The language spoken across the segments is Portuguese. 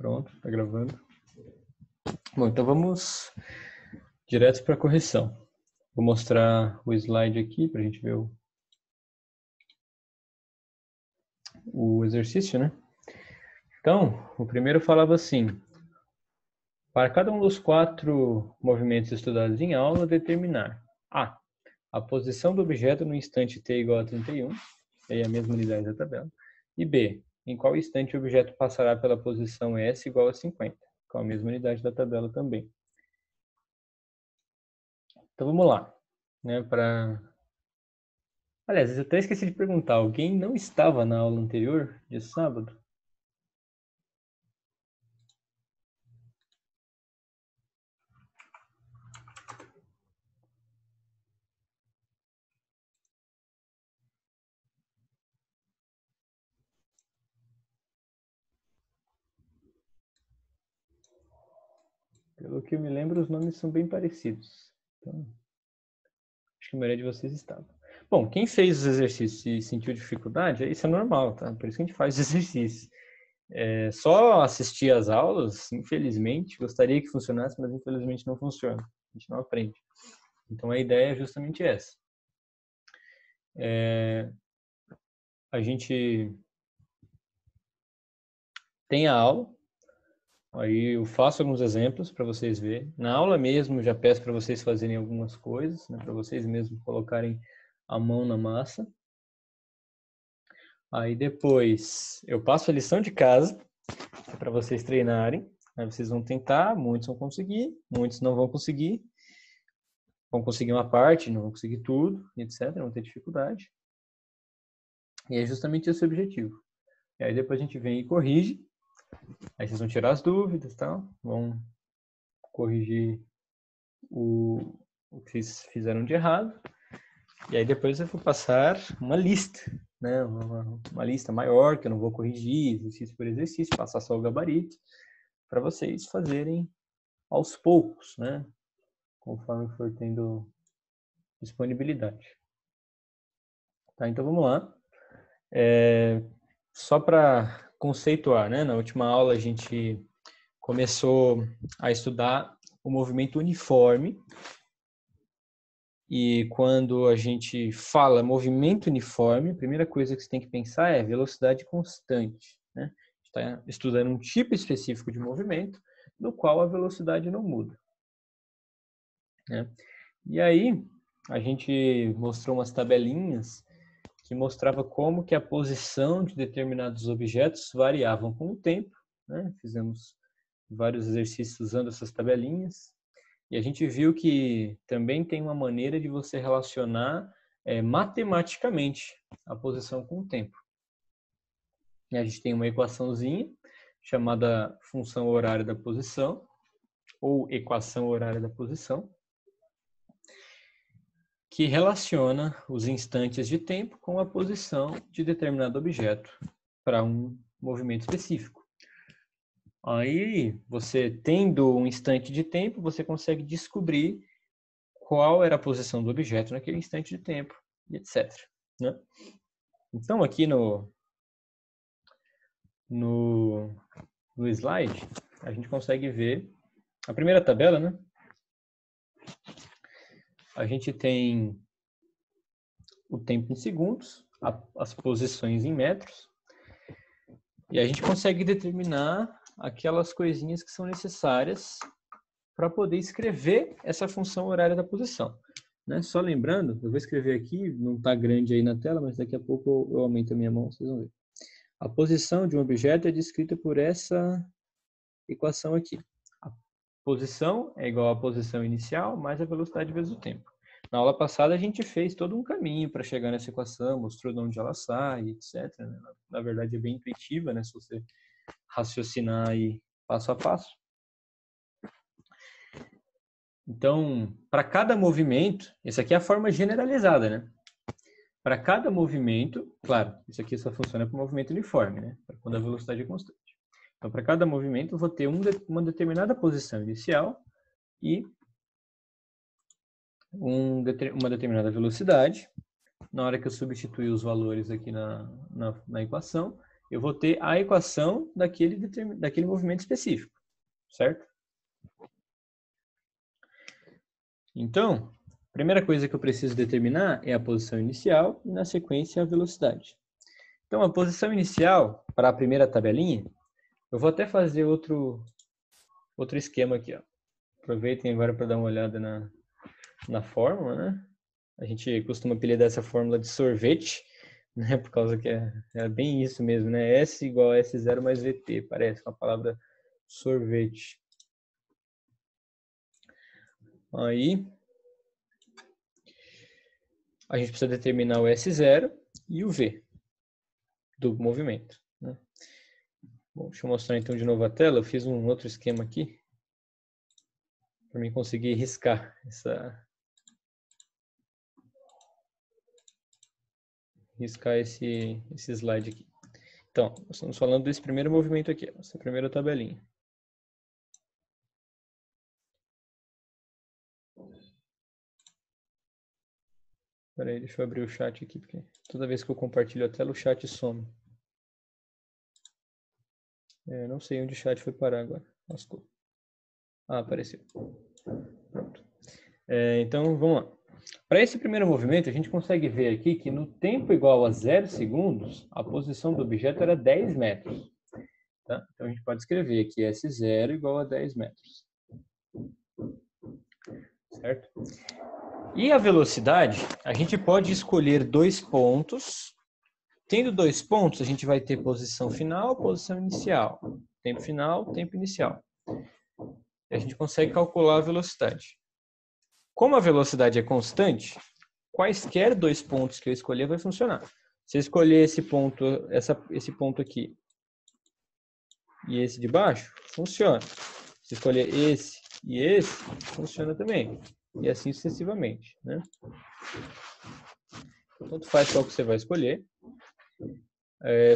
Pronto, tá gravando. Bom, então vamos direto para a correção. Vou mostrar o slide aqui para a gente ver o exercício, né? Então, o primeiro falava assim: para cada um dos 4 movimentos estudados em aula, determinar a posição do objeto no instante t igual a 31, aí é a mesma unidade da tabela, e b, em qual instante o objeto passará pela posição s igual a 50, com a mesma unidade da tabela também. Então vamos lá, né, Aliás, eu até esqueci de perguntar, alguém não estava na aula anterior de sábado? Pelo que eu me lembro, os nomes são bem parecidos. Então, acho que a maioria de vocês estava. Bom, quem fez os exercícios e sentiu dificuldade, isso é normal, tá? Por isso que a gente faz os exercícios. Só assistir às aulas, infelizmente, gostaria que funcionasse, mas infelizmente não funciona. A gente não aprende. Então a ideia é justamente essa. A gente tem a aula, aí eu faço alguns exemplos para vocês verem. Na aula mesmo, já peço para vocês fazerem algumas coisas, né, para vocês mesmos colocarem a mão na massa. Aí depois eu passo a lição de casa para vocês treinarem. Aí vocês vão tentar, muitos vão conseguir, muitos não vão conseguir. Vão conseguir uma parte, não vão conseguir tudo, etc. Vão ter dificuldade. E é justamente esse o objetivo. E aí depois a gente vem e corrige. Aí vocês vão tirar as dúvidas e tal. Vão corrigir o que vocês fizeram de errado. E aí depois eu vou passar uma lista, né? Uma lista maior, que eu não vou corrigir, exercício por exercício, passar só o gabarito, para vocês fazerem aos poucos, né? Conforme for tendo disponibilidade. Tá, então vamos lá. Só para conceituar, né? Na última aula a gente começou a estudar o movimento uniforme. E quando a gente fala movimento uniforme, a primeira coisa que você tem que pensar é velocidade constante, né? A gente está estudando um tipo específico de movimento, no qual a velocidade não muda, né? E aí, a gente mostrou umas tabelinhas que mostrava como que a posição de determinados objetos variavam com o tempo, né? Fizemos vários exercícios usando essas tabelinhas. E a gente viu que também tem uma maneira de você relacionar matematicamente a posição com o tempo. E a gente tem uma equaçãozinha chamada função horária da posição, ou equação horária da posição, que relaciona os instantes de tempo com a posição de determinado objeto para um movimento específico. Aí, você tendo um instante de tempo, você consegue descobrir qual era a posição do objeto naquele instante de tempo, e etc. Né? Então, aqui no slide, a gente consegue ver a primeira tabela, né? A gente tem o tempo em segundos, as posições em metros, e a gente consegue determinar aquelas coisinhas que são necessárias para poder escrever essa função horária da posição. Né? Só lembrando, eu vou escrever aqui, não está grande aí na tela, mas daqui a pouco eu aumento a minha mão, vocês vão ver. A posição de um objeto é descrita por essa equação aqui. A posição é igual à posição inicial mais a velocidade vezes o tempo. Na aula passada a gente fez todo um caminho para chegar nessa equação, mostrou de onde ela sai, etc. Na verdade é bem intuitiva, né? Se você raciocinar aí passo a passo. Então, para cada movimento, essa aqui é a forma generalizada, né? Para cada movimento, claro, isso aqui só funciona para o movimento uniforme, né? Quando a velocidade é constante. Então, para cada movimento, eu vou ter uma determinada posição inicial e uma determinada velocidade. Na hora que eu substituir os valores aqui na equação, eu vou ter a equação daquele movimento específico, certo? Então, a primeira coisa que eu preciso determinar é a posição inicial e, na sequência, a velocidade. Então, a posição inicial, para a primeira tabelinha, eu vou até fazer outro esquema aqui. Ó. Aproveitem agora para dar uma olhada na fórmula, né? A gente costuma apelidar essa fórmula de sorvete, né? Por causa que é bem isso mesmo, né? S igual a S0 mais VT, parece uma palavra sorvete. Aí, a gente precisa determinar o S0 e o V do movimento, né? Bom, deixa eu mostrar então de novo a tela. Eu fiz um outro esquema aqui para mim conseguir riscar esse slide aqui. Então, nós estamos falando desse primeiro movimento aqui, essa primeira tabelinha. Espera aí, deixa eu abrir o chat aqui, porque toda vez que eu compartilho a tela, o chat some. Não sei onde o chat foi parar agora. Lascou. Ah, apareceu. Pronto. Então, vamos lá. Para esse primeiro movimento, a gente consegue ver aqui que no tempo igual a 0 segundos, a posição do objeto era 10 metros. Tá? Então, a gente pode escrever aqui S0 igual a 10 metros. Certo? E a velocidade, a gente pode escolher 2 pontos. Tendo 2 pontos, a gente vai ter posição final, posição inicial. Tempo final, tempo inicial. E a gente consegue calcular a velocidade. Como a velocidade é constante, quaisquer 2 pontos que eu escolher vai funcionar. Se eu escolher esse ponto aqui e esse de baixo, funciona. Se escolher esse e esse, funciona também. E assim sucessivamente, né? Tanto faz qual que você vai escolher.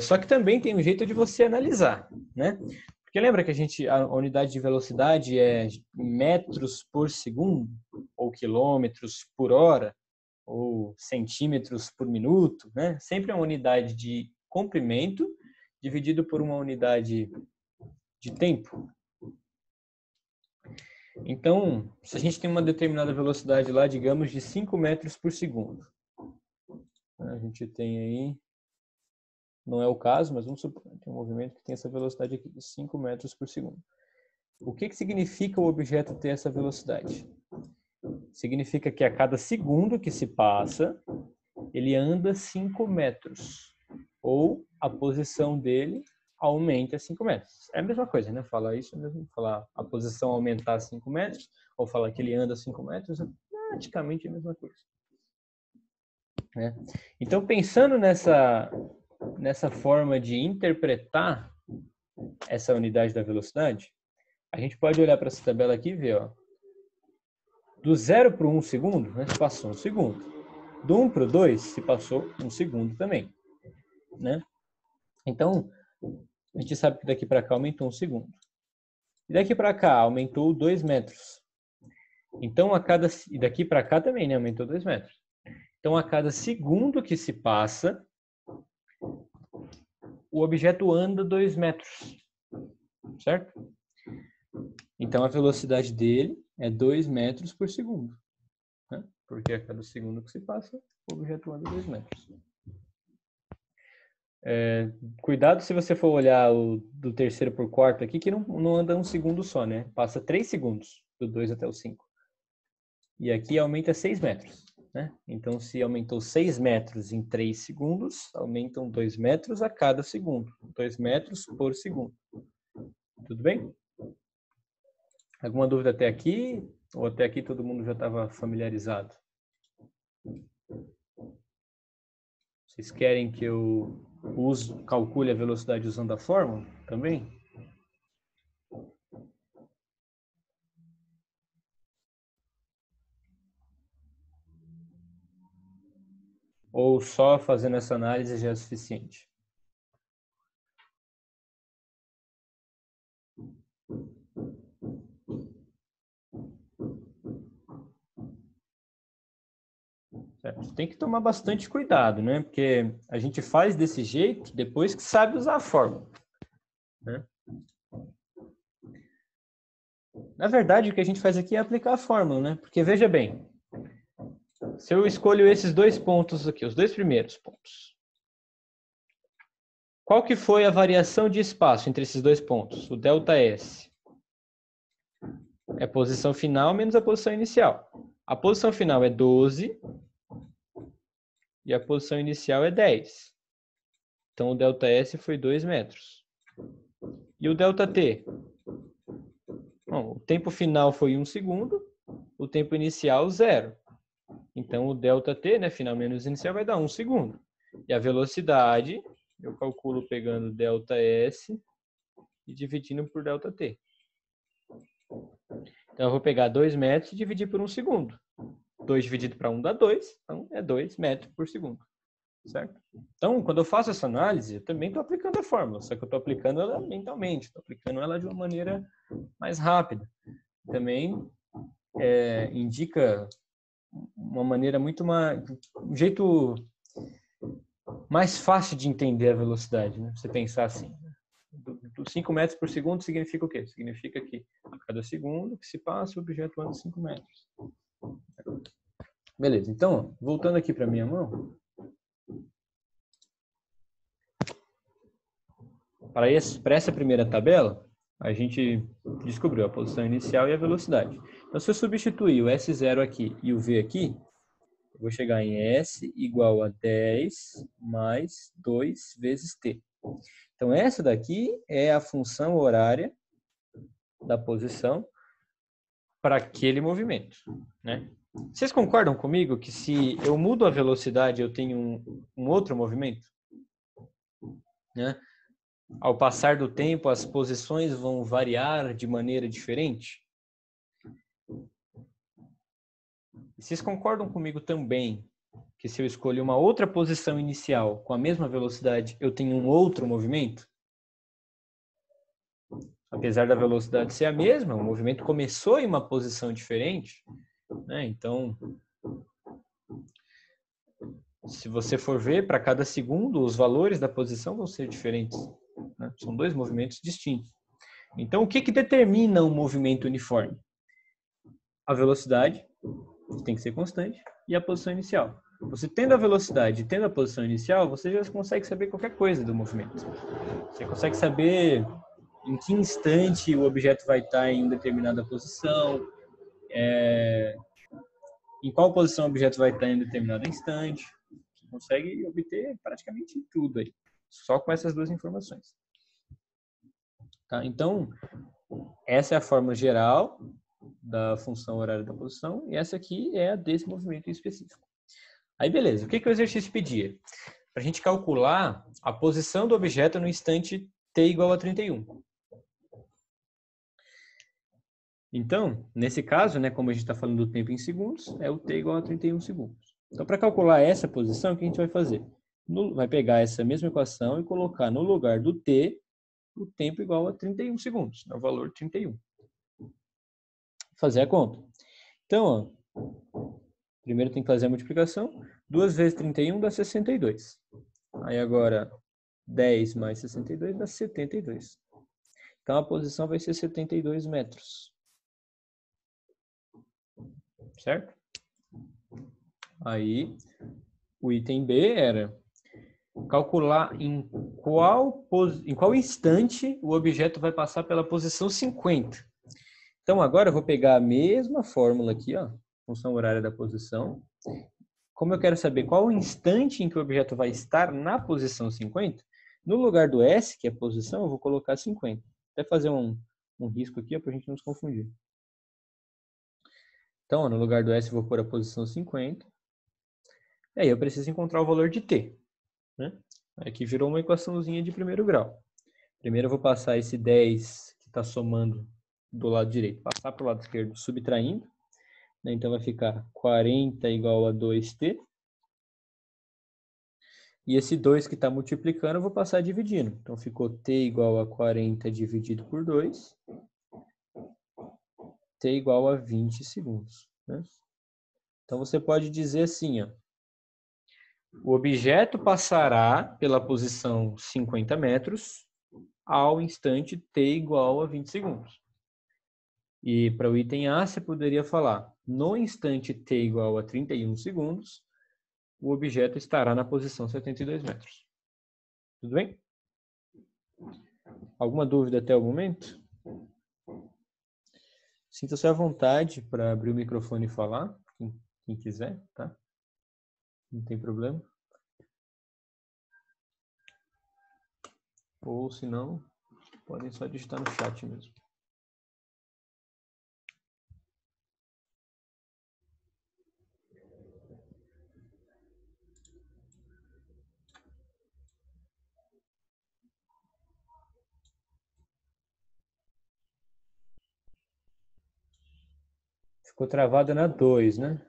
Só que também tem um jeito de você analisar, né? Porque lembra que a unidade de velocidade é metros por segundo, ou quilômetros por hora, ou centímetros por minuto, né? Sempre é uma unidade de comprimento dividido por uma unidade de tempo. Então, se a gente tem uma determinada velocidade lá, digamos, de 5 metros por segundo, a gente tem aí, não é o caso, mas vamos supor, tem um movimento que tem essa velocidade aqui de 5 metros por segundo. O que significa o objeto ter essa velocidade? Significa que a cada segundo que se passa, ele anda 5 metros. Ou a posição dele aumenta 5 metros. É a mesma coisa, né? Falar isso é mesmo. Falar a posição aumentar 5 metros, ou falar que ele anda 5 metros, é praticamente a mesma coisa. Né? Então, pensando nessa forma de interpretar essa unidade da velocidade, a gente pode olhar para essa tabela aqui e ver, ó, do 0 para o 1 segundo, né, se passou 1 segundo. Do 1 para o 2, se passou 1 segundo também. Né? Então, a gente sabe que daqui para cá aumentou 1 segundo. E daqui para cá aumentou 2 metros. Então, e daqui para cá também, né, aumentou 2 metros. Então, a cada segundo que se passa, o objeto anda 2 metros. Certo? Então, a velocidade dele é 2 metros por segundo. Né? Porque a cada segundo que se passa, o objeto anda 2 metros. Cuidado se você for olhar do terceiro por quarto aqui, que não anda 1 segundo só, né? Passa 3 segundos, do 2 até o 5. E aqui aumenta 6 metros. Né? Então, se aumentou 6 metros em 3 segundos, aumentam 2 metros a cada segundo. 2 metros por segundo. Tudo bem? Alguma dúvida até aqui? Ou até aqui todo mundo já estava familiarizado? Vocês querem que eu calcule a velocidade usando a fórmula também? Ou só fazendo essa análise já é suficiente? Certo? Tem que tomar bastante cuidado, né? Porque a gente faz desse jeito depois que sabe usar a fórmula, né? Na verdade, o que a gente faz aqui é aplicar a fórmula, né? Porque veja bem, se eu escolho esses dois pontos aqui, os dois primeiros pontos, qual que foi a variação de espaço entre esses dois pontos? O ΔS. É a posição final menos a posição inicial. A posição final é 12 e a posição inicial é 10. Então, o ΔS foi 2 metros. E o ΔT? Bom, o tempo final foi 1 segundo, o tempo inicial 0. Então, o ΔT, né, final menos inicial, vai dar 1 segundo. E a velocidade, eu calculo pegando ΔS e dividindo por ΔT. Então, eu vou pegar 2 metros e dividir por 1 segundo. 2 dividido para 1 dá 2, então é 2 metros por segundo. Certo? Então, quando eu faço essa análise, eu também estou aplicando a fórmula, só que eu estou aplicando ela mentalmente, estou aplicando ela de uma maneira mais rápida. Também indica uma maneira muito mais... um jeito mais fácil de entender a velocidade, né? Você pensar assim, do 5 metros por segundo significa o quê? Significa que a cada segundo que se passa, o objeto anda 5 metros. Beleza, então, voltando aqui para a minha mão. Para essa primeira tabela, a gente descobriu a posição inicial e a velocidade. Então, se eu substituir o S0 aqui e o V aqui, eu vou chegar em S igual a 10 mais 2 vezes T. Então, essa daqui é a função horária da posição para aquele movimento, né? Vocês concordam comigo que se eu mudo a velocidade, eu tenho um outro movimento? Né? Ao passar do tempo, as posições vão variar de maneira diferente? E vocês concordam comigo também que se eu escolher uma outra posição inicial com a mesma velocidade, eu tenho um outro movimento? Apesar da velocidade ser a mesma, o movimento começou em uma posição diferente, né? Então, se você for ver, para cada segundo, os valores da posição vão ser diferentes, né? São dois movimentos distintos. Então, o que determina um movimento uniforme? A velocidade, que tem que ser constante, e a posição inicial. Você tendo a velocidade e tendo a posição inicial, você já consegue saber qualquer coisa do movimento. Você consegue saber em que instante o objeto vai estar em uma determinada posição, em qual posição o objeto vai estar em determinado instante. Você consegue obter praticamente tudo aí, só com essas duas informações. Tá? Então, essa é a fórmula geral da função horária da posição, e essa aqui é a desse movimento em específico. Aí, beleza. O que o exercício pedia? Para a gente calcular a posição do objeto no instante t igual a 31. Então, nesse caso, né, como a gente está falando do tempo em segundos, é o t igual a 31 segundos. Então, para calcular essa posição, o que a gente vai fazer? Vai pegar essa mesma equação e colocar no lugar do t o tempo igual a 31 segundos, é o valor 31. Fazer a conta. Então, ó, primeiro tem que fazer a multiplicação. 2 vezes 31 dá 62. Aí agora, 10 mais 62 dá 72. Então, a posição vai ser 72 metros. Certo? Aí, o item B era calcular em qual instante o objeto vai passar pela posição 50. Então, agora eu vou pegar a mesma fórmula aqui, ó, função horária da posição. Como eu quero saber qual o instante em que o objeto vai estar na posição 50, no lugar do S, que é a posição, eu vou colocar 50. Até fazer um risco aqui para a gente não se confundir. Então, ó, no lugar do S eu vou pôr a posição 50. E aí eu preciso encontrar o valor de T. Né? Aqui virou uma equaçãozinha de primeiro grau. Primeiro eu vou passar esse 10 que está somando do lado direito, passar para o lado esquerdo subtraindo. Né? Então vai ficar 40 igual a 2T. E esse 2 que está multiplicando eu vou passar dividindo. Então ficou T igual a 40 dividido por 2. T igual a 20 segundos. Né? Então você pode dizer assim, ó, O objeto passará pela posição 50 metros ao instante t igual a 20 segundos. E para o item A, você poderia falar, no instante t igual a 31 segundos, o objeto estará na posição 72 metros. Tudo bem? Alguma dúvida até o momento? Sinta-se à vontade para abrir o microfone e falar, quem quiser, tá? Não tem problema. Ou, se não, podem só digitar no chat mesmo. Ficou travada na 2, né?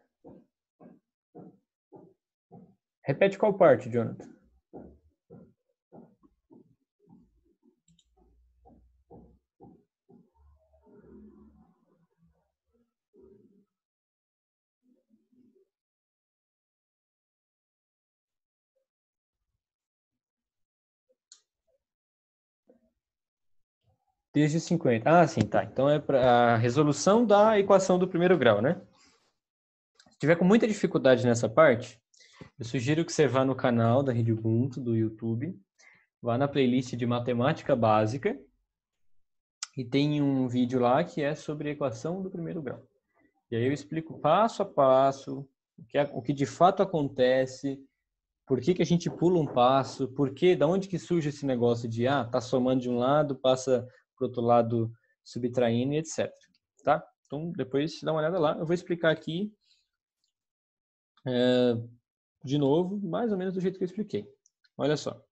Repete qual parte, Jonathan? Desde 50. Ah, sim, tá. Então é para a resolução da equação do primeiro grau, né? Se tiver com muita dificuldade nessa parte, eu sugiro que você vá no canal da Rede Ubuntu, do YouTube, vá na playlist de matemática básica e tem um vídeo lá que é sobre a equação do primeiro grau. E aí eu explico passo a passo o que de fato acontece, por que a gente pula um passo, da onde que surge esse negócio de, tá somando de um lado, passa para o outro lado subtraindo e etc. Tá? Então, depois dá uma olhada lá. Eu vou explicar aqui de novo, mais ou menos do jeito que eu expliquei. Olha só.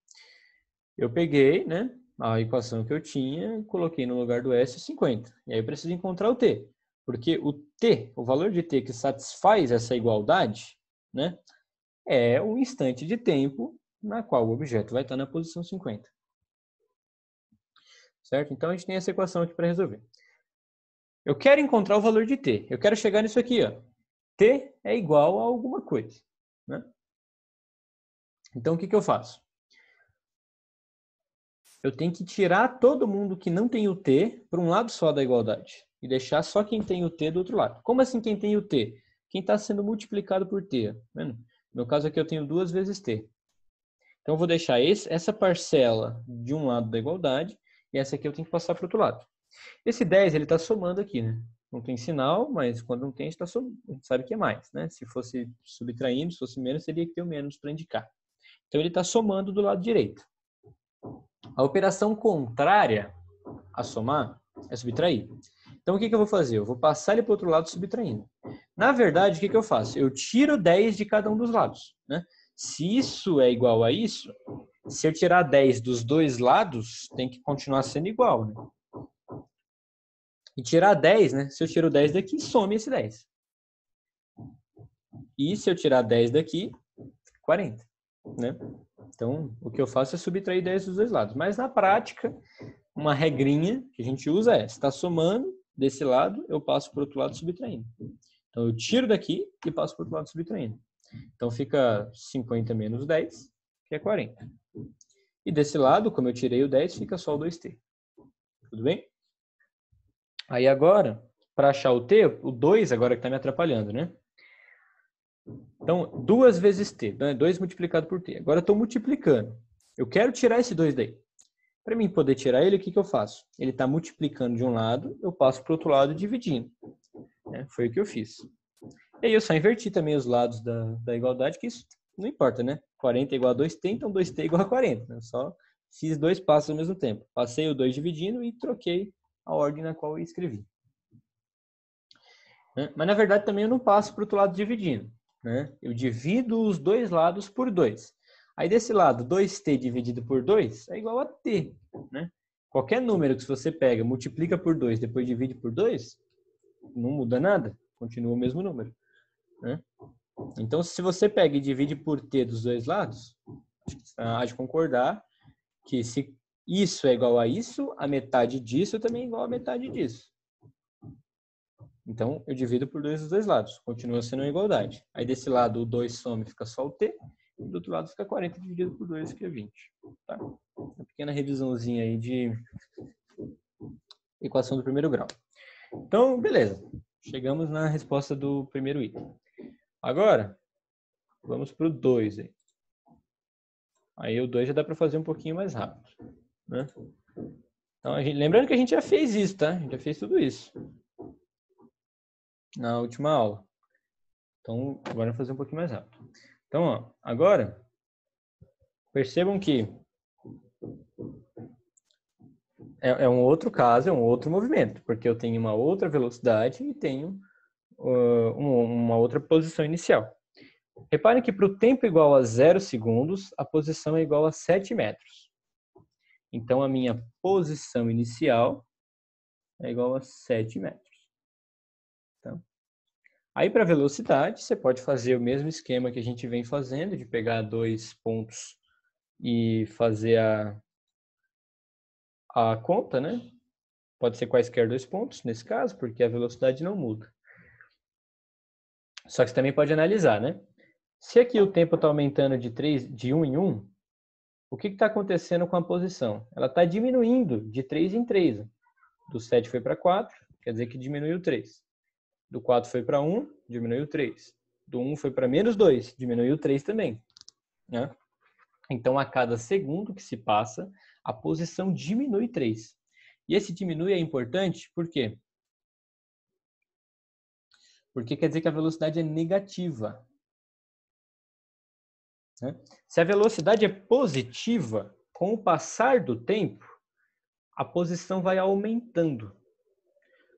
Eu peguei, né, a equação que eu tinha, coloquei no lugar do S 50. E aí eu preciso encontrar o T. Porque o T, o valor de T que satisfaz essa igualdade, né, é o instante de tempo na qual o objeto vai estar na posição 50. Certo? Então, a gente tem essa equação aqui para resolver. Eu quero encontrar o valor de T. Eu quero chegar nisso aqui, ó. T é igual a alguma coisa, né? Então, o que eu faço? Eu tenho que tirar todo mundo que não tem o T para um lado só da igualdade e deixar só quem tem o T do outro lado. Como assim quem tem o T? Quem está sendo multiplicado por T. Tá vendo? No meu caso aqui eu tenho 2 vezes T. Então eu vou deixar essa parcela de um lado da igualdade e essa aqui eu tenho que passar para o outro lado. Esse 10 ele está somando aqui, né? Não tem sinal, mas quando não tem, a gente sabe que é mais, né? Se fosse subtraindo, se fosse menos, teria que ter o menos para indicar. Então ele está somando do lado direito. A operação contrária a somar é subtrair. Então, o que eu vou fazer? Eu vou passar ele para o outro lado subtraindo. Na verdade, o que eu faço? Eu tiro 10 de cada um dos lados, né? Se isso é igual a isso, se eu tirar 10 dos dois lados, tem que continuar sendo igual, né? E tirar 10, né? Se eu tiro 10 daqui, some esse 10. E se eu tirar 10 daqui, 40, né? Então, o que eu faço é subtrair 10 dos dois lados. Mas, na prática, uma regrinha que a gente usa é, se está somando desse lado, eu passo para o outro lado subtraindo. Então, eu tiro daqui e passo para o outro lado subtraindo. Então, fica 50 menos 10, que é 40. E desse lado, como eu tirei o 10, fica só o 2t. Tudo bem? Aí agora, para achar o t, o 2 agora que está me atrapalhando, né? Então, 2 vezes t, né? 2 multiplicado por t. Agora eu estou multiplicando. Eu quero tirar esse 2 daí. Para mim poder tirar ele, o que eu faço? Ele está multiplicando de um lado, eu passo para o outro lado dividindo. Né? Foi o que eu fiz. E aí eu só inverti também os lados da igualdade, que isso não importa, né? 40 é igual a 2t, então 2t é igual a 40. Né? Eu só fiz 2 passos ao mesmo tempo. Passei o 2 dividindo e troquei a ordem na qual eu escrevi. Né? Mas na verdade também eu não passo para o outro lado dividindo. Né? Eu divido os dois lados por 2. Aí desse lado, 2t dividido por 2 é igual a t. Né? Qualquer número que você pega, multiplica por 2, depois divide por 2, não muda nada, continua o mesmo número. Né? Então, se você pega e divide por t dos dois lados, há de concordar que se isso é igual a isso, a metade disso também é igual a metade disso. Então, eu divido por 2 dos dois lados. Continua sendo uma igualdade. Aí, desse lado, o 2 some, fica só o t. do outro lado fica 40 dividido por 2, que é 20. Tá? Uma pequena revisãozinha aí de equação do primeiro grau. Então, beleza. Chegamos na resposta do primeiro item. Agora, vamos para o 2. Aí o 2 já dá para fazer um pouquinho mais rápido. Né? Então, lembrando que a gente já fez isso, tá? A gente já fez tudo isso na última aula. Então, agora vamos fazer um pouquinho mais rápido. Então, ó, agora, percebam que é um outro caso, é um outro movimento, porque eu tenho uma outra velocidade e tenho uma outra posição inicial. Reparem que para o tempo igual a 0 segundos, a posição é igual a 7 metros. Então, a minha posição inicial é igual a 7 metros. Então, aí, para a velocidade, você pode fazer o mesmo esquema que a gente vem fazendo, de pegar 2 pontos e fazer a conta, né? Pode ser quaisquer 2 pontos, nesse caso, porque a velocidade não muda. Só que você também pode analisar, né? Se aqui o tempo está aumentando de 1 em 1, o que está acontecendo com a posição? Ela está diminuindo de 3 em 3. Do 7 foi para 4, quer dizer que diminuiu 3. Do 4 foi para 1, diminuiu 3. Do 1 foi para menos 2, diminuiu 3 também. Né? Então, a cada segundo que se passa, a posição diminui 3. E esse diminui é importante, por quê? Porque quer dizer que a velocidade é negativa. Né? Se a velocidade é positiva, com o passar do tempo, a posição vai aumentando.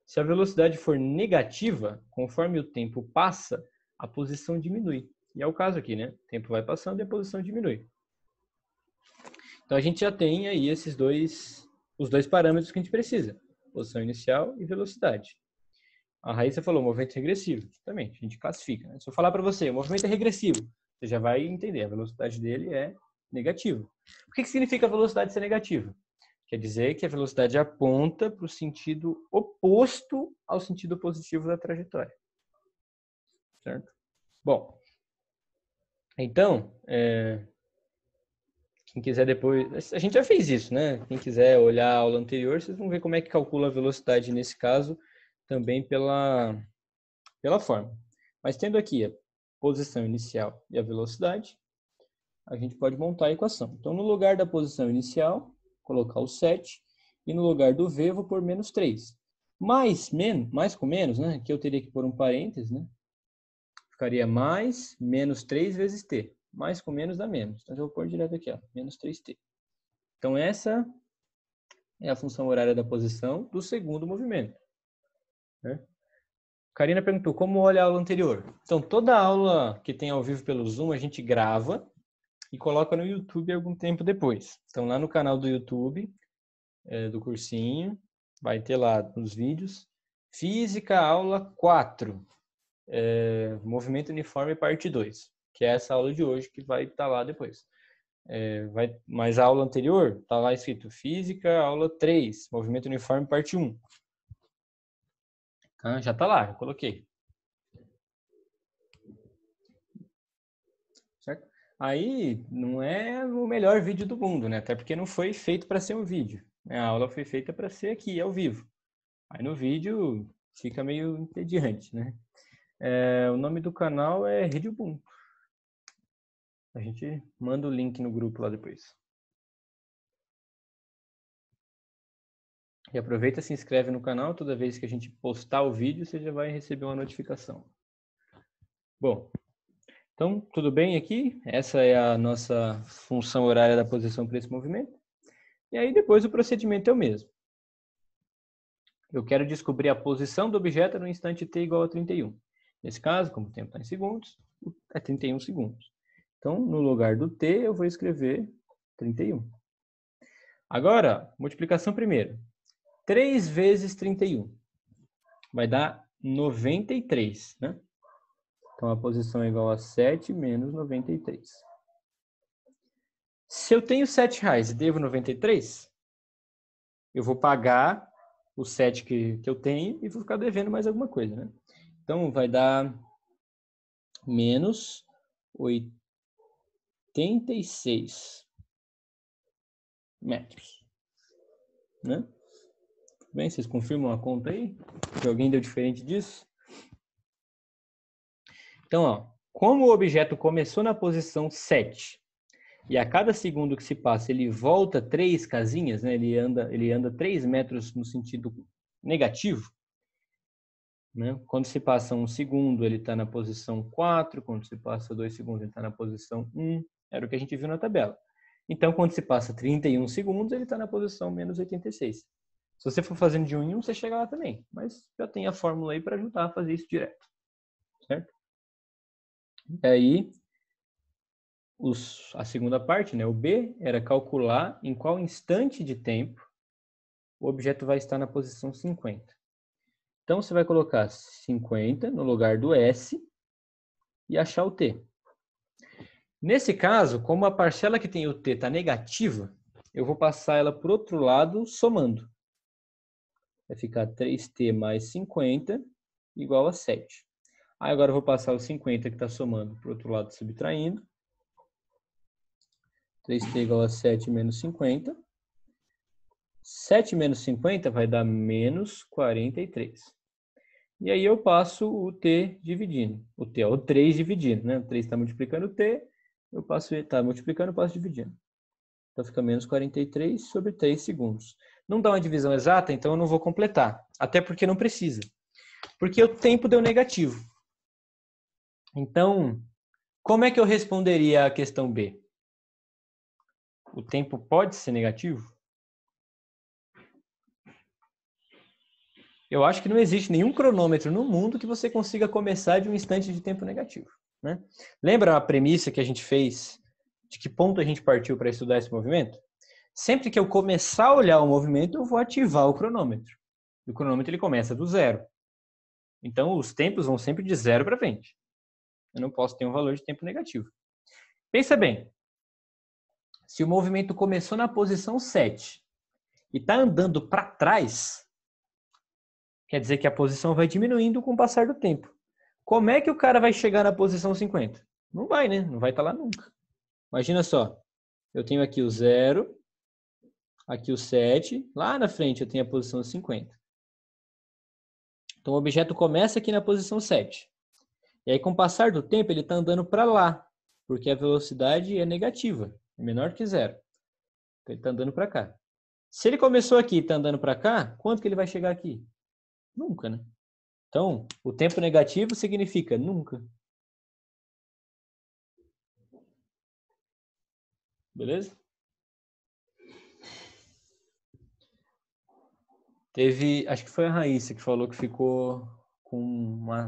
Se a velocidade for negativa, conforme o tempo passa, a posição diminui. E é o caso aqui, né? O tempo vai passando e a posição diminui. Então a gente já tem aí os dois parâmetros que a gente precisa: posição inicial e velocidade. A Raíssa falou movimento regressivo. Justamente, a gente classifica. Né? Se eu falar para você, o movimento é regressivo, você já vai entender, a velocidade dele é negativa. O que significa a velocidade ser negativa? Quer dizer que a velocidade aponta para o sentido oposto ao sentido positivo da trajetória. Certo? Bom, então, quem quiser depois... A gente já fez isso, né? Quem quiser olhar a aula anterior, vocês vão ver como é que calcula a velocidade nesse caso, também pela forma. Mas tendo aqui a posição inicial e a velocidade, a gente pode montar a equação. Então, no lugar da posição inicial, colocar o 7, e no lugar do V, eu vou pôr menos 3. Mais com menos, né? Aqui eu teria que pôr um parênteses, né? Ficaria mais menos 3 vezes T. Mais com menos dá menos. Então, eu vou pôr direto aqui, ó, menos 3T. Então, essa é a função horária da posição do segundo movimento. Né? Karina perguntou, como olha a aula anterior? Então, toda aula que tem ao vivo pelo Zoom, a gente grava e coloca no YouTube algum tempo depois. Então, lá no canal do YouTube, do cursinho, vai ter lá nos vídeos, Física, aula 4, Movimento Uniforme, parte 2, que é essa aula de hoje que vai estar lá depois. Mas a aula anterior, está lá escrito Física, aula 3, Movimento Uniforme, parte 1. Já está lá, já coloquei. Certo? Aí não é o melhor vídeo do mundo, né? Até porque não foi feito para ser um vídeo. A aula foi feita para ser aqui, ao vivo. Aí no vídeo fica meio entediante, né? O nome do canal é Rede Ubuntu. A gente manda o link no grupo lá depois. E aproveita e se inscreve no canal. Toda vez que a gente postar o vídeo, você já vai receber uma notificação. Bom, então tudo bem aqui? Essa é a nossa função horária da posição para esse movimento. E aí depois o procedimento é o mesmo. Eu quero descobrir a posição do objeto no instante t igual a 31. Nesse caso, como o tempo está em segundos, é 31 segundos. Então, no lugar do t, eu vou escrever 31. Agora, multiplicação primeiro. 3 vezes 31 vai dar 93, né? Então, a posição é igual a 7 menos 93. Se eu tenho R$7 e devo 93, eu vou pagar o 7 que eu tenho e vou ficar devendo mais alguma coisa, né? Então, vai dar menos 86 metros. Né? Bem, vocês confirmam a conta aí? Se alguém deu diferente disso? Então, ó, como o objeto começou na posição 7 e a cada segundo que se passa ele volta 3 casinhas, né? Ele anda 3 metros no sentido negativo, né? Quando se passa 1 segundo, ele está na posição 4, quando se passa 2 segundos, ele está na posição 1, era o que a gente viu na tabela. Então, quando se passa 31 segundos, ele está na posição menos 86. Se você for fazendo de 1 em 1, você chega lá também, mas já tem a fórmula aí para ajudar a fazer isso direto, certo? E aí, a segunda parte, né, o B, era calcular em qual instante de tempo o objeto vai estar na posição 50. Então, você vai colocar 50 no lugar do S e achar o T. Nesse caso, como a parcela que tem o T está negativa, eu vou passar ela para o outro lado somando. Vai ficar 3T mais 50 igual a 7. Aí agora eu vou passar o 50 que está somando para o outro lado subtraindo. 3T igual a 7 menos 50. 7 menos 50 vai dar menos 43. E aí eu passo o T dividindo. O T é o 3 dividindo, né? O 3 está multiplicando o T, eu passo está multiplicando, eu passo dividindo. Então fica menos 43 sobre 3 segundos. Não dá uma divisão exata, então eu não vou completar. Até porque não precisa. Porque o tempo deu negativo. Então, como é que eu responderia a questão B? O tempo pode ser negativo? Eu acho que não existe nenhum cronômetro no mundo que você consiga começar de um instante de tempo negativo, né? Lembra a premissa que a gente fez de que ponto a gente partiu para estudar esse movimento? Sempre que eu começar a olhar o movimento, eu vou ativar o cronômetro. E o cronômetro ele começa do zero. Então, os tempos vão sempre de zero para frente. Eu não posso ter um valor de tempo negativo. Pensa bem. Se o movimento começou na posição 7 e está andando para trás, quer dizer que a posição vai diminuindo com o passar do tempo. Como é que o cara vai chegar na posição 50? Não vai, né? Não vai estar lá nunca. Imagina só. Eu tenho aqui o 0, aqui o 7, lá na frente eu tenho a posição 50. Então o objeto começa aqui na posição 7. E aí com o passar do tempo ele está andando para lá, porque a velocidade é negativa, é menor que zero. Então ele está andando para cá. Se ele começou aqui e está andando para cá, quanto que ele vai chegar aqui? Nunca, né? Então, o tempo negativo significa nunca. Beleza? Teve, acho que foi a Raíssa que falou que ficou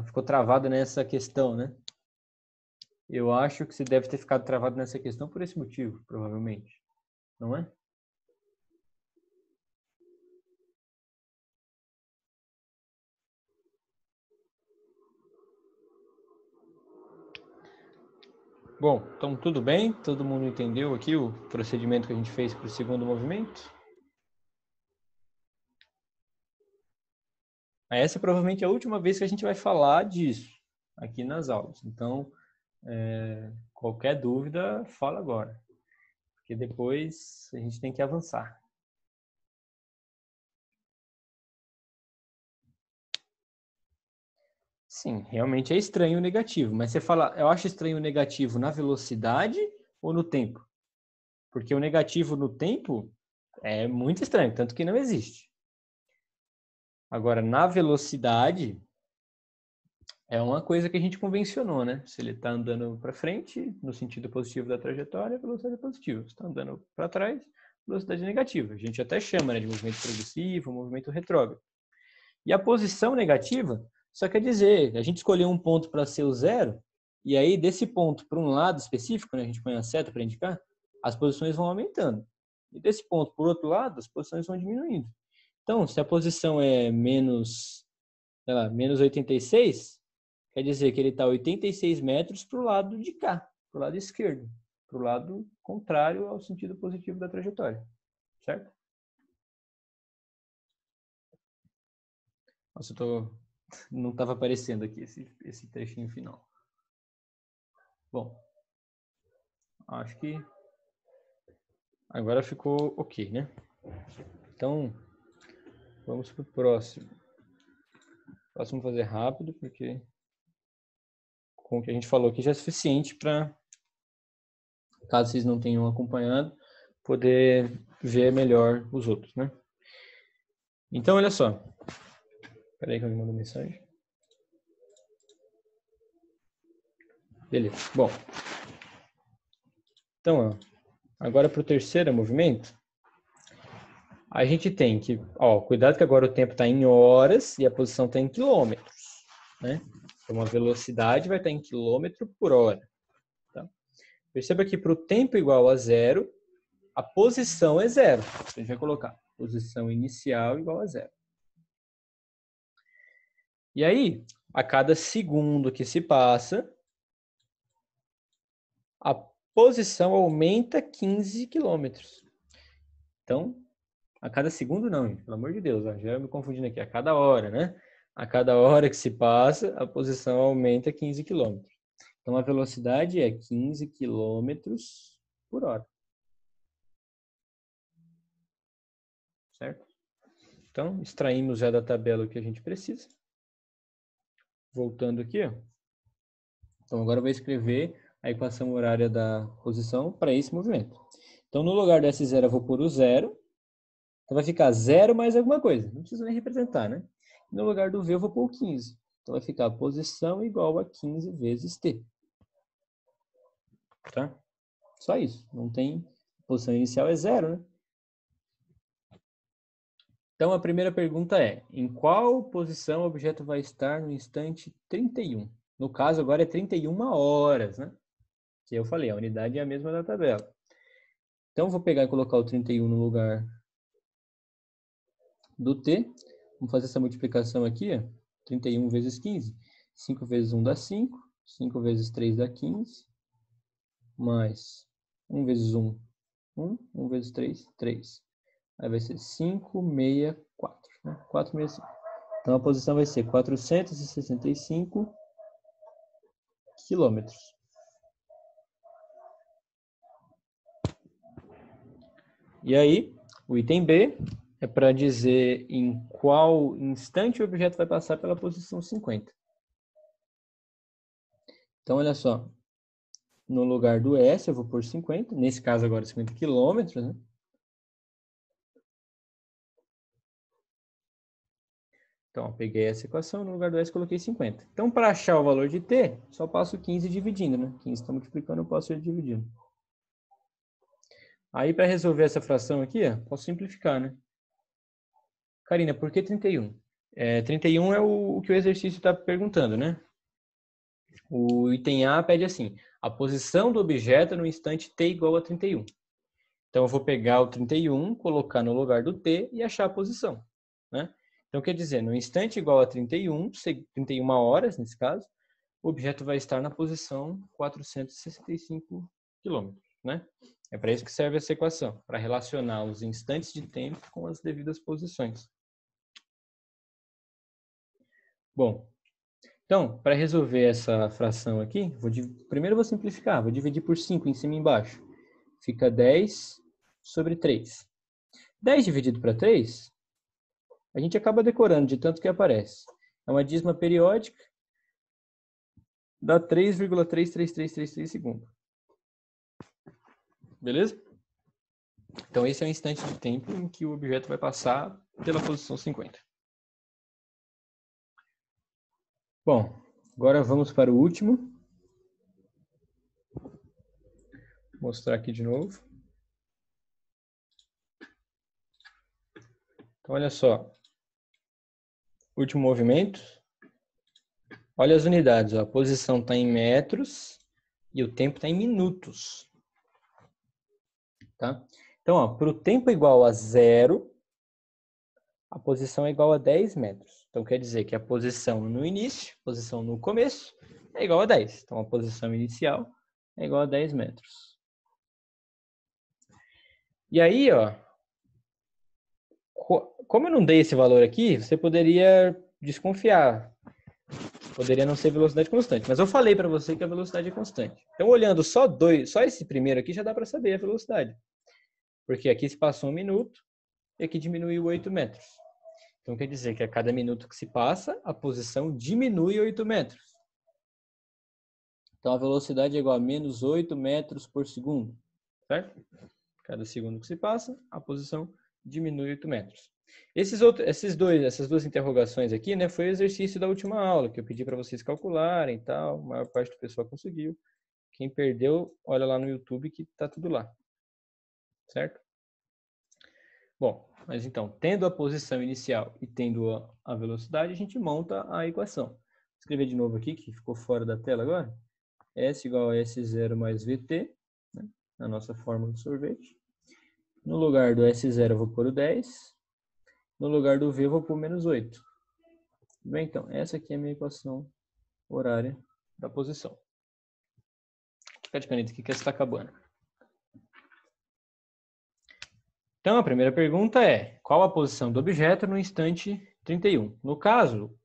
ficou travado nessa questão, né? Eu acho que você deve ter ficado travado nessa questão por esse motivo, provavelmente. Não é? Bom, então tudo bem? Todo mundo entendeu aqui o procedimento que a gente fez para o segundo movimento? Essa provavelmente é a última vez que a gente vai falar disso aqui nas aulas. Então, qualquer dúvida, fala agora. Porque depois a gente tem que avançar. Sim, realmente é estranho o negativo. Mas você fala, eu acho estranho o negativo na velocidade ou no tempo? Porque o negativo no tempo é muito estranho, tanto que não existe. Agora, na velocidade, é uma coisa que a gente convencionou, né? Se ele está andando para frente, no sentido positivo da trajetória, a velocidade é positiva. Se está andando para trás, velocidade é negativa. A gente até chama, né, de movimento progressivo, movimento retrógrado. E a posição negativa só quer dizer, a gente escolheu um ponto para ser o zero, e aí desse ponto para um lado específico, né, a gente põe a seta para indicar, as posições vão aumentando. E desse ponto para o outro lado, as posições vão diminuindo. Então, se a posição é menos, sei lá, menos 86, quer dizer que ele está 86 metros para o lado de cá, para o lado esquerdo, para o lado contrário ao sentido positivo da trajetória, certo? Nossa, não estava aparecendo aqui esse trechinho final. Bom, Acho que agora ficou ok, né? Então, vamos para o próximo. Próximo fazer rápido, porque com o que a gente falou aqui já é suficiente para, caso vocês não tenham acompanhado, poder ver melhor os outros, né? Então, olha só. Espera aí que eu me mando mensagem. Beleza. Bom. Então, ó, agora para o terceiro movimento, a gente tem que, ó, cuidado que agora o tempo está em horas e a posição está em quilômetros, né? Então, a velocidade vai estar em quilômetro por hora. Tá? Perceba que para o tempo igual a zero, a posição é zero. A gente vai colocar posição inicial igual a zero. E aí, a cada segundo que se passa, a posição aumenta 15 quilômetros. Então, a cada segundo não, gente, pelo amor de Deus, ó, já me confundindo aqui, a cada hora, né? A cada hora que se passa, a posição aumenta 15 quilômetros. Então, a velocidade é 15 quilômetros por hora. Certo? Então, extraímos já da tabela o que a gente precisa. Voltando aqui, ó. Então, agora eu vou escrever a equação horária da posição para esse movimento. Então, no lugar do S0, eu vou pôr o zero. Então, vai ficar 0 mais alguma coisa. Não precisa nem representar, né? No lugar do V, eu vou pôr o 15. Então, vai ficar a posição igual a 15 vezes T. Tá? Só isso. Não tem... A posição inicial é 0, né? Então, a primeira pergunta é: em qual posição o objeto vai estar no instante 31? No caso, agora é 31 horas, né? Que eu falei, a unidade é a mesma da tabela. Então, vou pegar e colocar o 31 no lugar do T. Vamos fazer essa multiplicação aqui, ó. 31 vezes 15. 5 vezes 1 dá 5. 5 vezes 3 dá 15. Mais 1 vezes 1, 1. 1 vezes 3, 3. Aí vai ser 564. Né? 465. Então, a posição vai ser 465 quilômetros. E aí, o item B é para dizer em qual instante o objeto vai passar pela posição 50. Então, olha só. No lugar do S, eu vou pôr 50. Nesse caso, agora, 50 quilômetros, né? Então, eu peguei essa equação, no lugar do S, coloquei 50. Então, para achar o valor de T, só passo 15 dividindo, né? 15 está multiplicando, eu posso ir dividindo. Aí, para resolver essa fração aqui, ó, posso simplificar, né? Karina, por que 31? 31 é o que o exercício está perguntando, né? O item A pede assim, a posição do objeto no instante t igual a 31. Então, eu vou pegar o 31, colocar no lugar do t e achar a posição, né? Então, quer dizer, no instante igual a 31, 31 horas, nesse caso, o objeto vai estar na posição 465 quilômetros, né? É para isso que serve essa equação, para relacionar os instantes de tempo com as devidas posições. Bom, então, para resolver essa fração aqui, primeiro eu vou simplificar, vou dividir por 5 em cima e embaixo. Fica 10 sobre 3. 10 dividido para 3, a gente acaba decorando de tanto que aparece. É uma dízima periódica, dá 3,33333 segundos. Beleza? Então, esse é o instante de tempo em que o objeto vai passar pela posição 50. Bom, agora vamos para o último. Vou mostrar aqui de novo. Então, olha só. Último movimento. Olha as unidades. Ó. A posição está em metros e o tempo está em minutos. Tá? Então, para o tempo igual a 0, a posição é igual a 10 metros. Então, quer dizer que a posição no início, a posição no começo, é igual a 10. Então, a posição inicial é igual a 10 metros. E aí, ó, como eu não dei esse valor aqui, você poderia desconfiar. Poderia não ser velocidade constante, mas eu falei para você que a velocidade é constante. Então, olhando só esse primeiro aqui, já dá para saber a velocidade. Porque aqui se passou 1 minuto e aqui diminuiu 8 metros. Então, quer dizer que a cada minuto que se passa, a posição diminui 8 metros. Então, a velocidade é igual a menos 8 metros por segundo, certo? Cada segundo que se passa, a posição diminui 8 metros. Essas duas interrogações aqui, né, foi o exercício da última aula, que eu pedi para vocês calcularem e tal. A maior parte do pessoal conseguiu. Quem perdeu, olha lá no YouTube que tá tudo lá. Certo? Bom, mas então, tendo a posição inicial e tendo a velocidade, a gente monta a equação. Vou escrever de novo aqui, que ficou fora da tela agora. S igual a S0 mais VT, né, a nossa fórmula do sorvete. No lugar do S0 eu vou pôr o 10. No lugar do V eu vou pôr menos 8. Bem, então, essa aqui é a minha equação horária da posição. Vou ficar de caneta aqui que essa está acabando. Então, a primeira pergunta é, qual a posição do objeto no instante 31? No caso,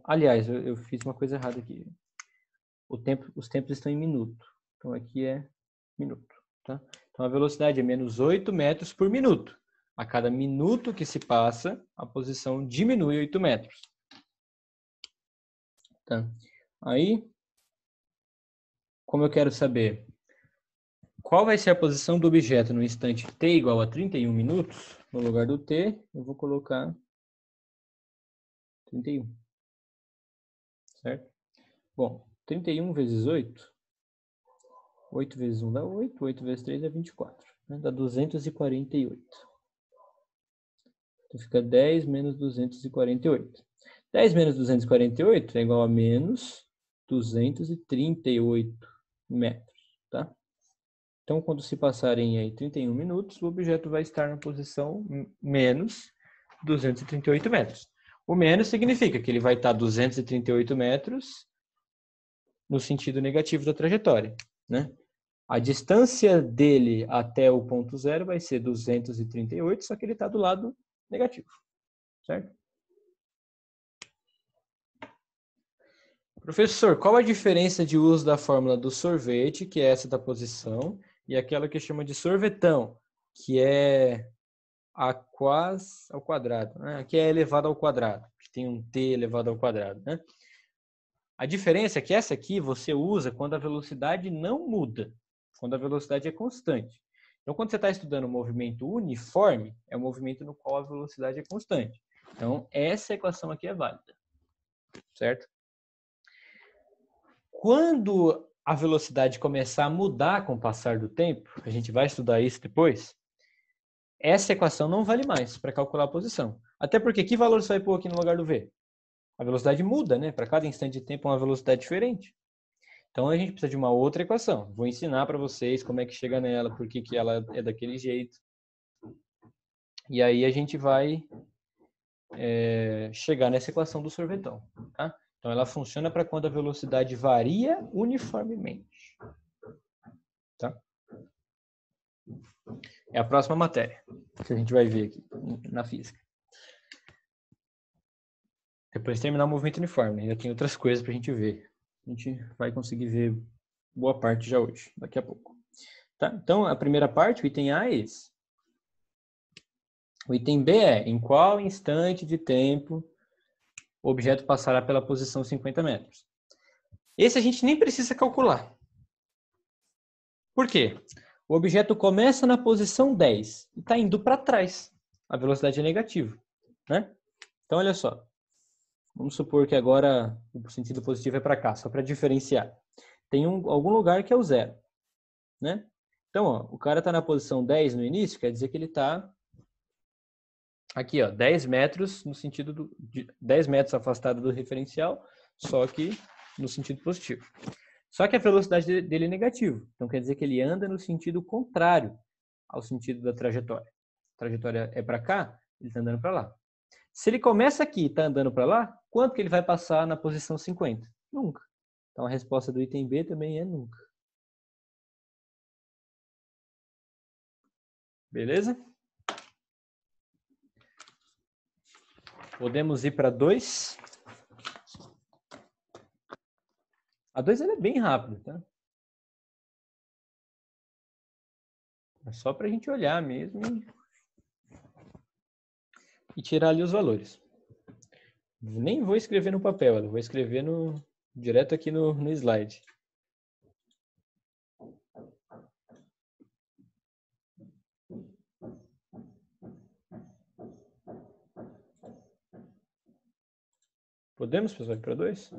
aliás, eu fiz uma coisa errada aqui. Os tempos estão em minuto. Então, aqui é minuto. Tá? Então, a velocidade é menos 8 metros por minuto. A cada minuto que se passa, a posição diminui 8 metros. Tá? Aí, como eu quero saber qual vai ser a posição do objeto no instante t igual a 31 minutos, no lugar do t, eu vou colocar 31. Certo? Bom, 31 vezes 8, 8 vezes 1 dá 8, 8 vezes 3 é 24, né? Dá 248. Então fica 10 menos 248. 10 menos 248 é igual a menos 238 metros, tá? Então, quando se passarem aí 31 minutos, o objeto vai estar na posição menos 238 metros. O menos significa que ele vai estar 238 metros no sentido negativo da trajetória, né? A distância dele até o ponto zero vai ser 238, só que ele está do lado negativo, certo? Professor, qual a diferença de uso da fórmula do sorvete, que é essa da posição, e aquela que chama de sorvetão, que é a quase ao quadrado, né? Que é elevado ao quadrado, que tem um t elevado ao quadrado, né? A diferença é que essa aqui você usa quando a velocidade não muda, quando a velocidade é constante. Então, quando você está estudando um movimento uniforme, é um movimento no qual a velocidade é constante. Então, essa equação aqui é válida, certo? Quando a velocidade começar a mudar com o passar do tempo, a gente vai estudar isso depois, essa equação não vale mais para calcular a posição. Até porque, que valor você vai pôr aqui no lugar do V? A velocidade muda, né? Para cada instante de tempo é uma velocidade diferente. Então, a gente precisa de uma outra equação. Vou ensinar para vocês como é que chega nela, por que ela é daquele jeito. E aí a gente vai chegar nessa equação do sorvetão. Tá? Então, ela funciona para quando a velocidade varia uniformemente. Tá? É a próxima matéria que a gente vai ver aqui na física. Depois de terminar o movimento uniforme, ainda tem outras coisas para a gente ver. A gente vai conseguir ver boa parte já hoje, daqui a pouco. Tá? Então, a primeira parte, o item A é esse. O item B é em qual instante de tempo o objeto passará pela posição 50 metros. Esse a gente nem precisa calcular. Por quê? O objeto começa na posição 10 e está indo para trás. A velocidade é negativa, né? Então, olha só. Vamos supor que agora o sentido positivo é para cá, só para diferenciar. Tem algum lugar que é o zero, né? Então, ó, o cara está na posição 10 no início, quer dizer que ele está aqui, ó, 10 metros no sentido de 10 metros afastado do referencial, só que no sentido positivo. Só que a velocidade dele é negativa, então quer dizer que ele anda no sentido contrário ao sentido da trajetória. A trajetória é para cá, ele está andando para lá. Se ele começa aqui e está andando para lá, quanto que ele vai passar na posição 50? Nunca. Então a resposta do item B também é nunca. Beleza? Podemos ir para 2. A 2 ela é bem rápida, tá? É só para a gente olhar mesmo e tirar ali os valores. Nem vou escrever no papel, eu vou escrever direto aqui no slide. Podemos, pessoal, ir para 2?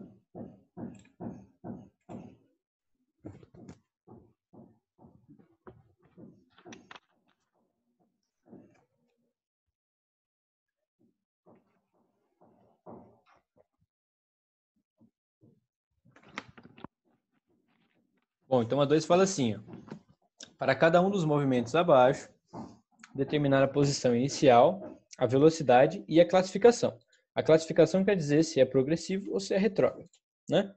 Bom, então a 2 fala assim, ó, para cada um dos movimentos abaixo, determinar a posição inicial, a velocidade e a classificação. A classificação quer dizer se é progressivo ou se é retrógrado, né?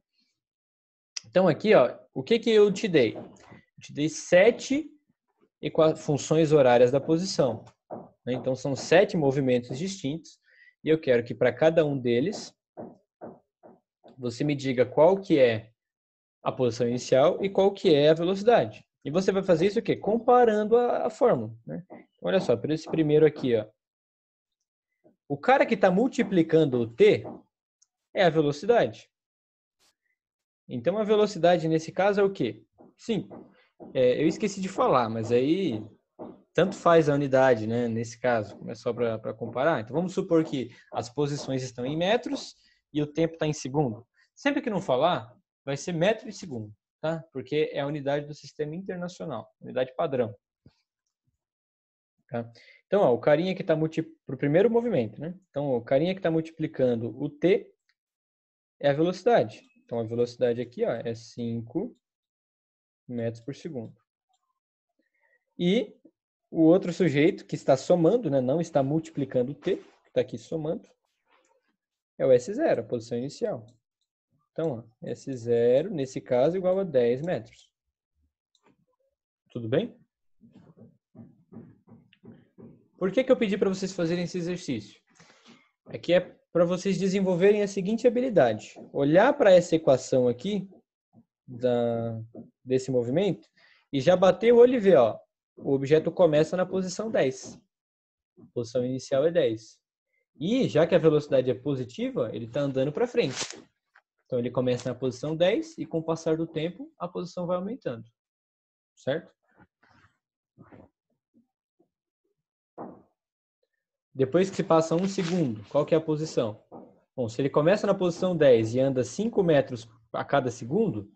Então aqui, ó, o que eu te dei? Eu te dei 7 funções horárias da posição, né? Então são 7 movimentos distintos e eu quero que para cada um deles você me diga qual que é a posição inicial e qual que é a velocidade. E você vai fazer isso o quê? Comparando a fórmula, né? Olha só, para esse primeiro aqui, ó, o cara que está multiplicando o t é a velocidade. Então, a velocidade nesse caso é o quê? 5. Eu esqueci de falar, mas aí tanto faz a unidade, né? Nesse caso, é só para comparar. Então, vamos supor que as posições estão em metros e o tempo está em segundo. Sempre que não falar, vai ser metro e segundo, tá? Porque é a unidade do sistema internacional, unidade padrão. Tá? Então, ó, o carinha que está para o primeiro movimento, né? Então, o carinha que está multiplicando o t é a velocidade. Então, a velocidade aqui, ó, é 5 metros por segundo. E o outro sujeito que está somando, né, não está multiplicando o t, que está aqui somando, é o S0, a posição inicial. Então, ó, S0, nesse caso, igual a 10 metros. Tudo bem? Por que eu pedi para vocês fazerem esse exercício? Aqui é para vocês desenvolverem a seguinte habilidade. Olhar para essa equação aqui, desse movimento, e já bater o olho e ver, ó, o objeto começa na posição 10. A posição inicial é 10. E, já que a velocidade é positiva, ele está andando para frente. Então, ele começa na posição 10 e, com o passar do tempo, a posição vai aumentando. Certo? Depois que se passa 1 segundo, qual que é a posição? Bom, se ele começa na posição 10 e anda 5 metros a cada segundo,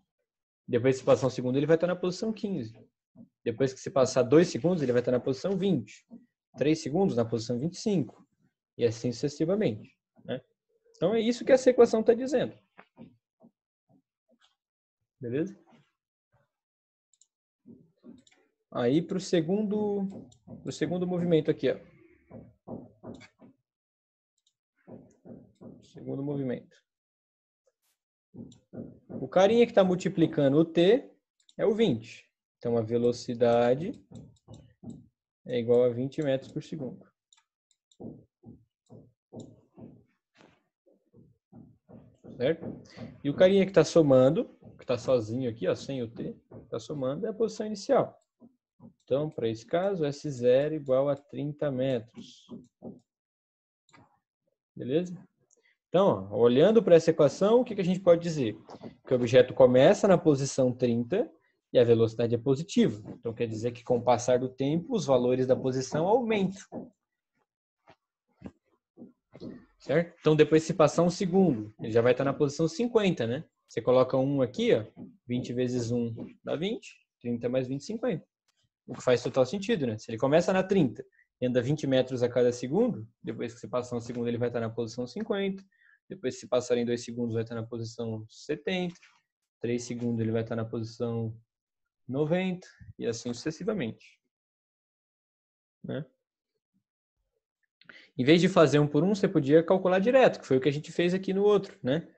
depois que se passar 1 segundo, ele vai estar na posição 15. Depois que se passar 2 segundos, ele vai estar na posição 20. 3 segundos na posição 25. E assim sucessivamente. Né? Então é isso que essa equação está dizendo. Beleza? Aí para o segundo movimento aqui. Ó. Segundo movimento. O carinha que está multiplicando o t é o 20. Então a velocidade é igual a 20 metros por segundo. Certo? E o carinha que está somando, que está sozinho aqui, ó, sem o t, está somando, é a posição inicial. Então, para esse caso, S0 igual a 30 metros. Beleza? Então, ó, olhando para essa equação, o que a gente pode dizer? Que o objeto começa na posição 30 e a velocidade é positiva. Então, quer dizer que com o passar do tempo, os valores da posição aumentam. Certo? Então, depois se passar 1 segundo, ele já vai estar na posição 50, né? Você coloca 1 aqui, ó, 20 vezes 1 dá 20, 30 mais 20, 50. O que faz total sentido, né? Se ele começa na 30 e anda 20 metros a cada segundo, depois que se passar 1 segundo, ele vai estar na posição 50. Depois, se passarem 2 segundos, vai estar na posição 70. 3 segundos, ele vai estar na posição 90 e assim sucessivamente. Né? Em vez de fazer 1 por 1, você podia calcular direto, que foi o que a gente fez aqui no outro, né?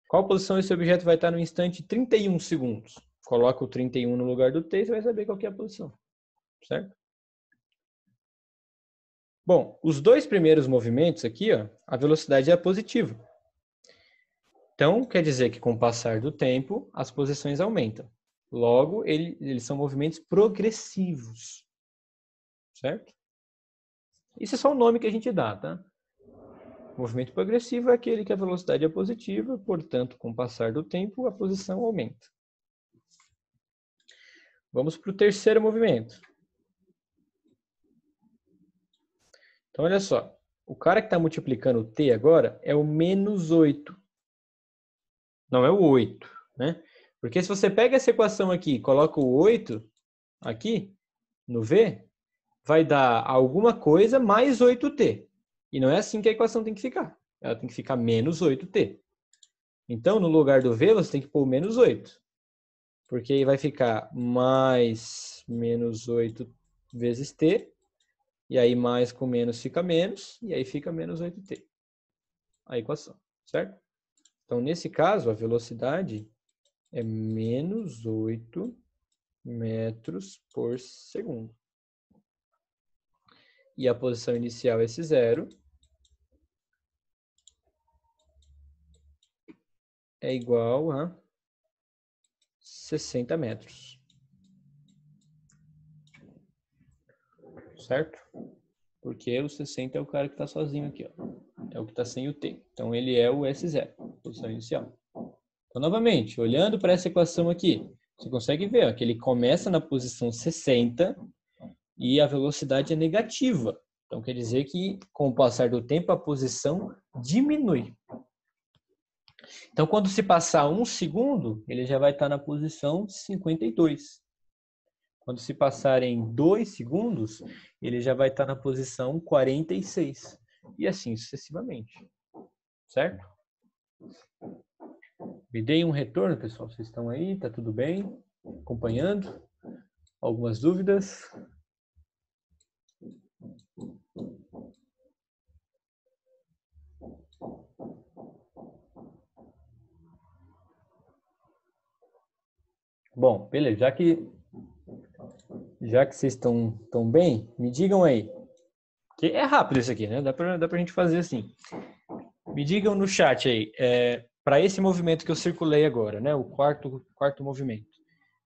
Qual posição esse objeto vai estar no instante 31 segundos? Coloca o 31 no lugar do t e você vai saber qual que é a posição. Certo? Bom, os dois primeiros movimentos aqui, ó, a velocidade é positiva. Então, quer dizer que com o passar do tempo, as posições aumentam. Logo, eles são movimentos progressivos. Certo? Isso é só o nome que a gente dá, tá? Movimento progressivo é aquele que a velocidade é positiva, portanto, com o passar do tempo, a posição aumenta. Vamos para o terceiro movimento. Então, olha só. O cara que está multiplicando o t agora é o menos 8. Não é o 8, né? Porque se você pega essa equação aqui e coloca o 8 aqui, no v, vai dar alguma coisa mais 8t. E não é assim que a equação tem que ficar. Ela tem que ficar menos 8t. Então, no lugar do v, você tem que pôr menos 8. Porque aí vai ficar mais menos 8 vezes t. E aí mais com menos fica menos. E aí fica menos 8t. A equação, certo? Então, nesse caso, a velocidade é menos 8 metros por segundo. E a posição inicial é esse zero. É igual a 60 metros. Certo? Porque o 60 é o cara que está sozinho aqui, ó. É o que está sem o t. Então, ele é o S0, posição inicial. Então, novamente, olhando para essa equação aqui, você consegue ver ó, que ele começa na posição 60 e a velocidade é negativa. Então, quer dizer que, com o passar do tempo, a posição diminui. Então, quando se passar 1 segundo, ele já vai estar na posição 52. Quando se passarem 2 segundos, ele já vai estar na posição 46. E assim sucessivamente. Certo? Me deem um retorno, pessoal. Vocês estão aí? Tá tudo bem? Acompanhando? Algumas dúvidas? Bom, beleza. Já que vocês estão bem, me digam aí. Que é rápido isso aqui, né? Dá pra gente fazer assim. Me digam no chat aí, para esse movimento que eu circulei agora, né? O quarto movimento.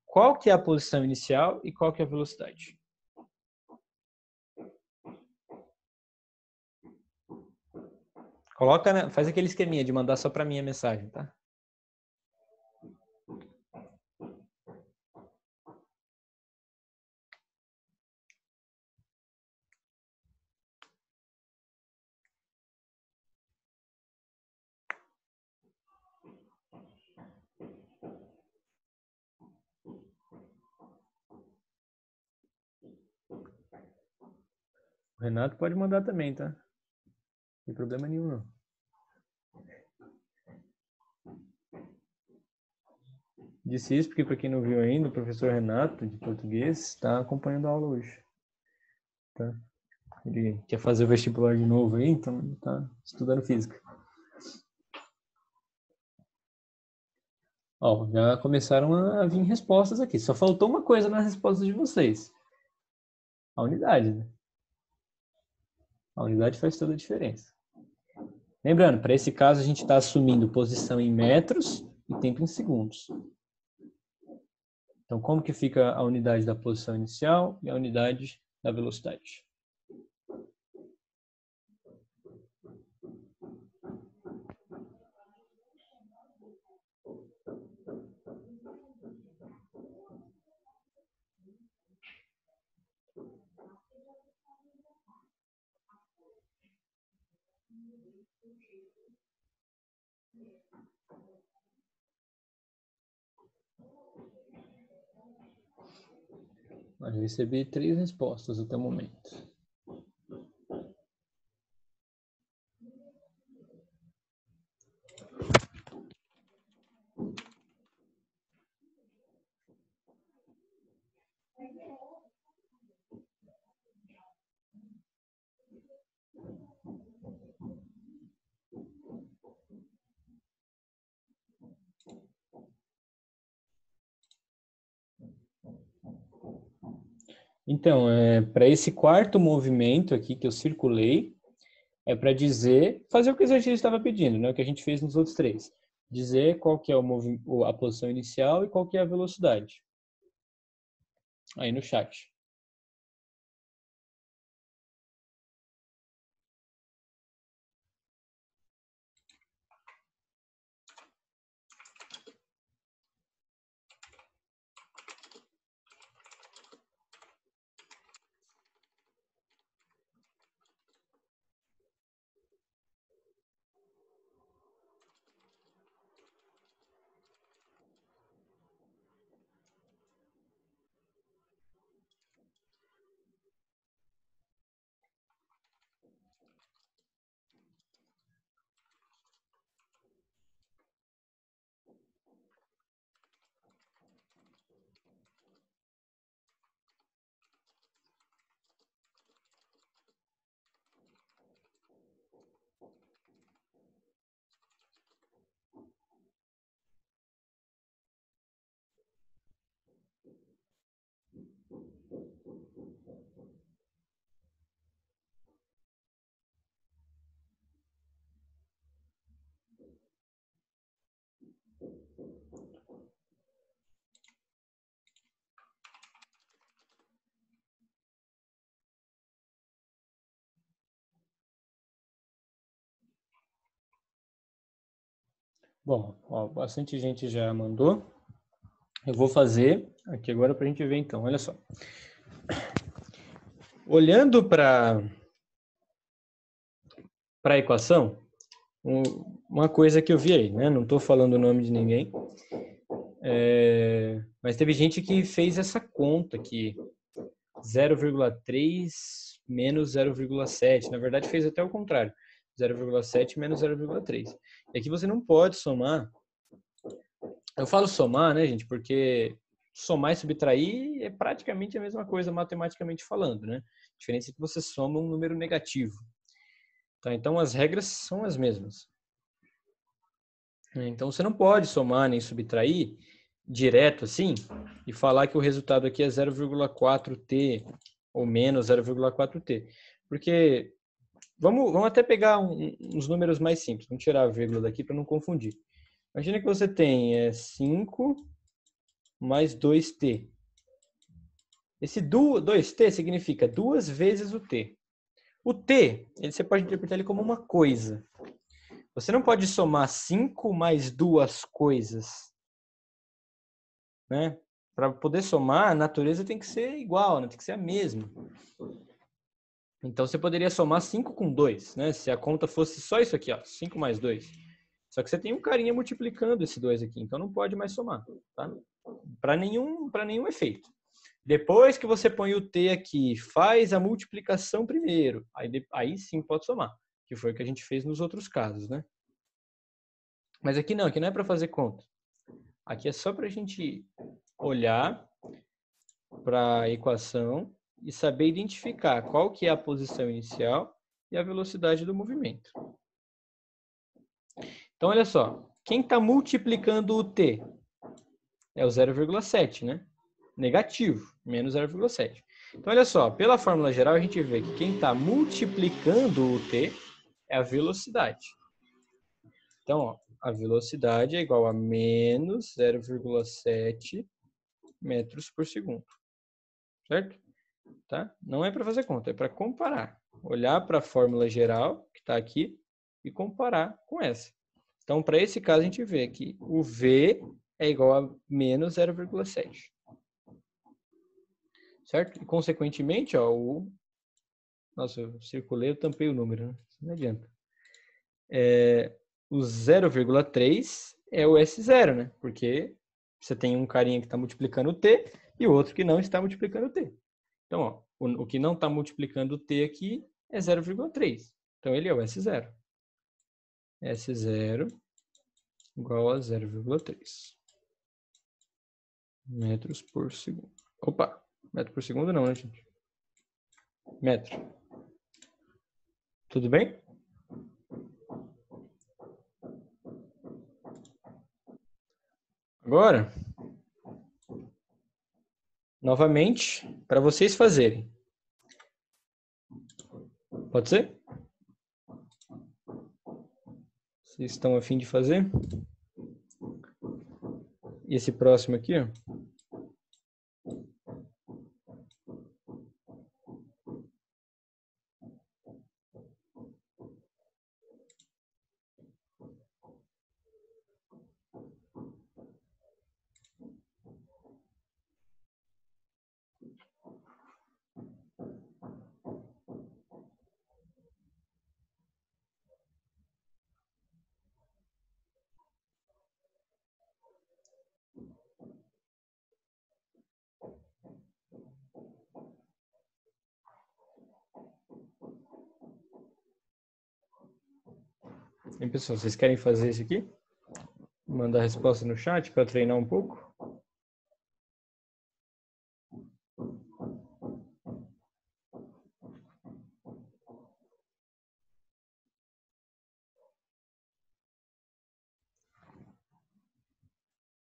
Qual que é a posição inicial e qual que é a velocidade? Coloca, faz aquele esqueminha de mandar só para mim a mensagem, tá? O Renato pode mandar também, tá? Não tem problema nenhum, não. Disse isso porque, para quem não viu ainda, o professor Renato, de português, está acompanhando a aula hoje. Tá? Ele quer fazer o vestibular de novo aí, então ele está estudando física. Ó, já começaram a vir respostas aqui. Só faltou uma coisa nas respostas de vocês. A unidade, né? A unidade faz toda a diferença. Lembrando, para esse caso a gente está assumindo posição em metros e tempo em segundos. Então, como que fica a unidade da posição inicial e a unidade da velocidade? Eu recebi 3 respostas até o momento. Então, para esse quarto movimento aqui que eu circulei, é para dizer, fazer o que o exercício estava pedindo, né? O que a gente fez nos outros 3. dizer qual que é a posição inicial e qual que é a velocidade. Aí no chat. Bom, ó, bastante gente já mandou. Eu vou fazer aqui agora para a gente ver então. Olha só. Olhando para a equação, uma coisa que eu vi aí, né? Não estou falando o nome de ninguém, mas teve gente que fez essa conta aqui, 0,3 menos 0,7. Na verdade, fez até o contrário, 0,7 menos 0,3. E aqui você não pode somar. Eu falo somar, né, gente, porque somar e subtrair é praticamente a mesma coisa matematicamente falando, né? A diferença é que você soma um número negativo. Tá? Então, as regras são as mesmas. Então, você não pode somar nem subtrair direto assim e falar que o resultado aqui é 0,4t ou menos 0,4t. Porque, vamos até pegar uns números mais simples. Vamos tirar a vírgula daqui para não confundir. Imagina que você tem 5 mais 2t. Esse 2t significa 2 vezes o t. O t, você pode interpretar ele como uma coisa. Você não pode somar 5 mais duas coisas. Né? Para poder somar, a natureza tem que ser igual, né? Tem que ser a mesma. Então, você poderia somar 5 com 2, né? Se a conta fosse só isso aqui, ó, 5 mais 2. Só que você tem um carinha multiplicando esse 2 aqui, então não pode mais somar, tá? Para nenhum efeito. Depois que você põe o t aqui, faz a multiplicação primeiro, aí sim pode somar, que foi o que a gente fez nos outros casos, né? Mas aqui não é para fazer conta. Aqui é só para a gente olhar para a equação e saber identificar qual que é a posição inicial e a velocidade do movimento. Então, olha só, quem está multiplicando o t? É o 0,7, né? Negativo, menos 0,7. Então, olha só, pela fórmula geral, a gente vê que quem está multiplicando o t é a velocidade. Então, ó, a velocidade é igual a menos 0,7 metros por segundo. Certo? Tá? Não é para fazer conta, é para comparar. Olhar para a fórmula geral, que está aqui, e comparar com essa. Então, para esse caso, a gente vê que o V é igual a menos 0,7. Certo? E, consequentemente, ó, nossa, eu circulei, eu tampei o número, né? Não adianta. O 0,3 é o S0, né? Porque você tem um carinha que está multiplicando o T e o outro que não está multiplicando o T. Então, ó, o que não está multiplicando o T aqui é 0,3. Então, ele é o S0. S0 igual a 0,3 metros por segundo. Opa, metro por segundo não, né, gente? Metro. Tudo bem? Agora, novamente, para vocês fazerem. Pode ser? Vocês estão a fim de fazer? esse próximo aqui, ó. E pessoal, vocês querem fazer esse aqui? Mandar a resposta no chat para treinar um pouco?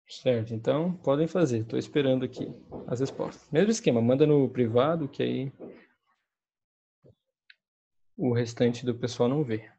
Certo, então podem fazer. Estou esperando aqui as respostas. Mesmo esquema, manda no privado, que aí o restante do pessoal não vê.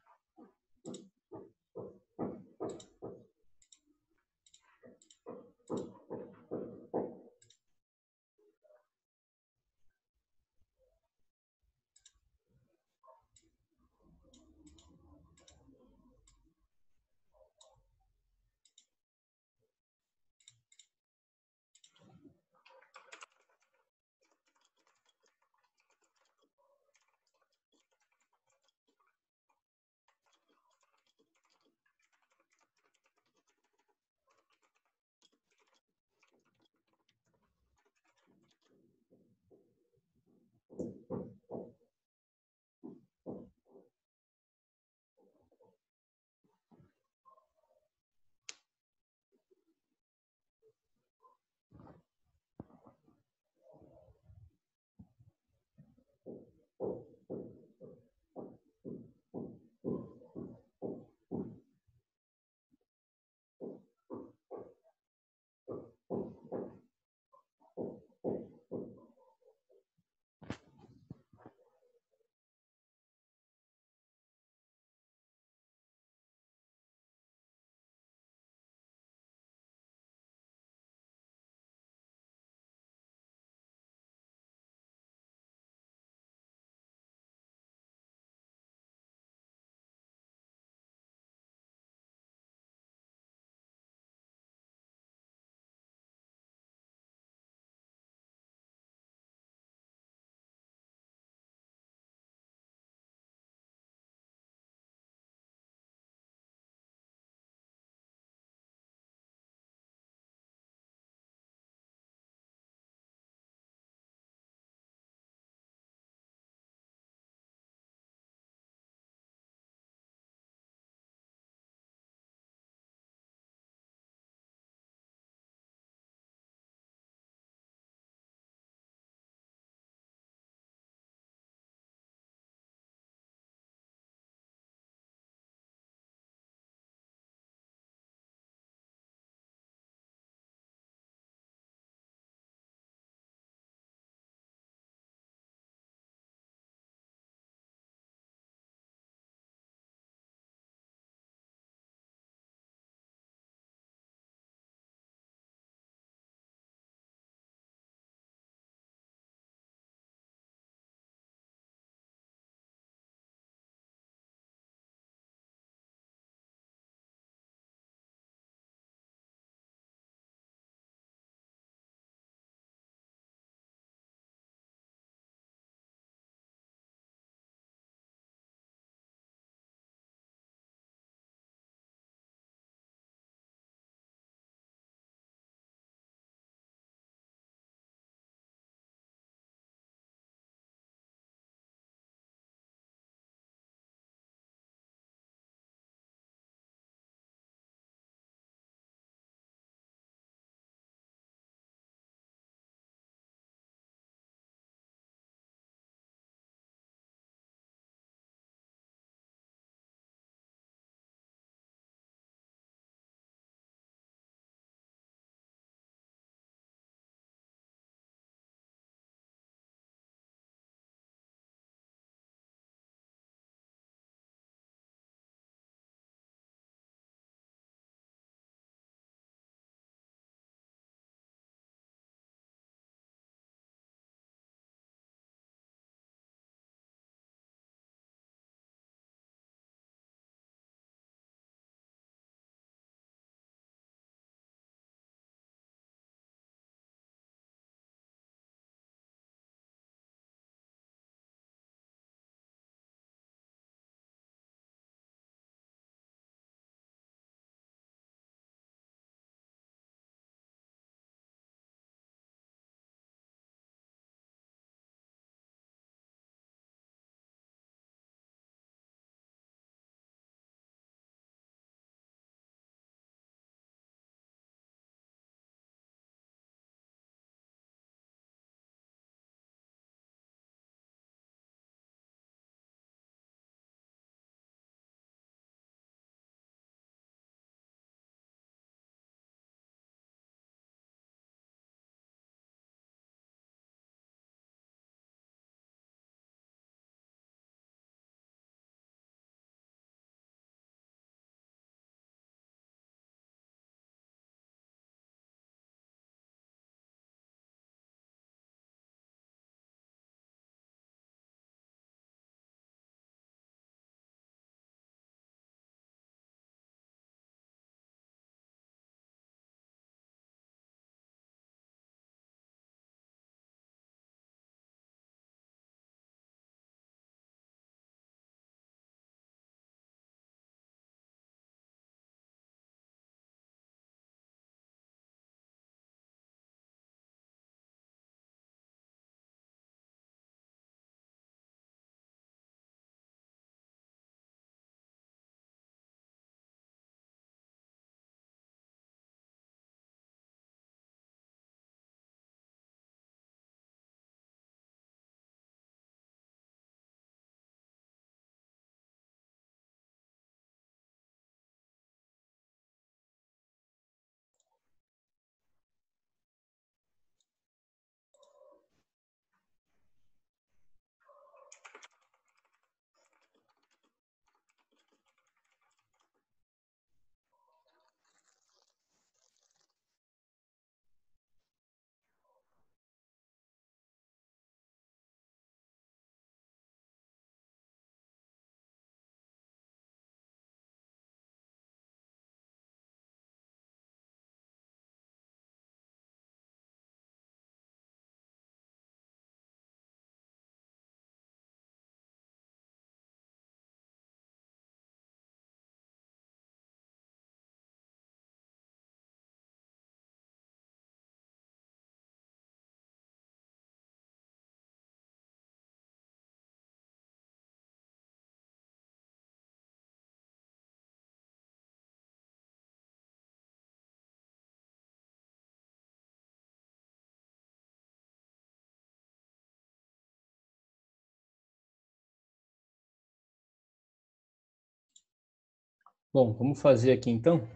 Bom, vamos fazer aqui então.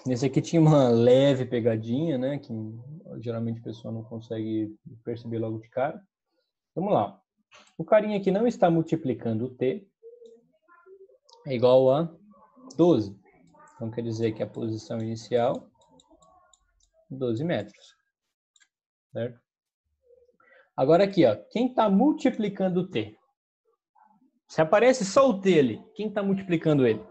Nesse aqui tinha uma leve pegadinha, né? Que geralmente a pessoa não consegue perceber logo de cara. Vamos lá. O carinha aqui não está multiplicando o t, é igual a 12. Então quer dizer que a posição inicial, 12 metros. Certo? Agora aqui, ó, quem está multiplicando o t? Se aparece só o t ali, quem está multiplicando ele?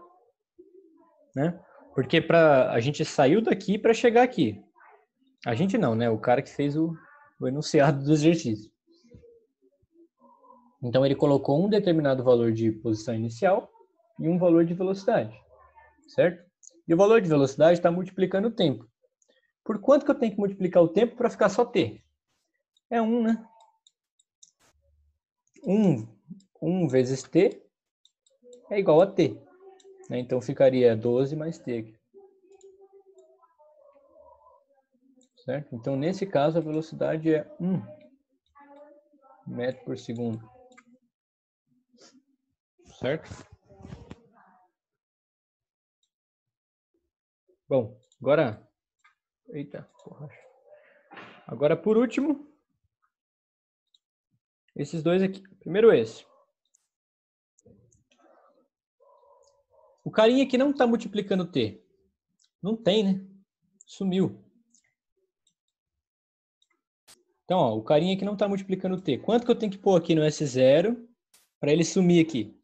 Né? Porque a gente saiu daqui para chegar aqui. A gente não, né? O cara que fez o enunciado do exercício. Então ele colocou um determinado valor de posição inicial e um valor de velocidade, certo? E o valor de velocidade está multiplicando o tempo. Por quanto que eu tenho que multiplicar o tempo para ficar só t? É 1, né? 1 vezes t é igual a t. Né? Então ficaria 12 mais t aqui. Certo? Então nesse caso a velocidade é 1 metro por segundo. Certo? Bom, agora... Eita, porra. Agora por último, esses dois aqui. Primeiro esse. O carinha aqui não está multiplicando t. Não tem, né? Sumiu. Então, ó, o carinha aqui não está multiplicando t. Quanto que eu tenho que pôr aqui no S0 para ele sumir aqui?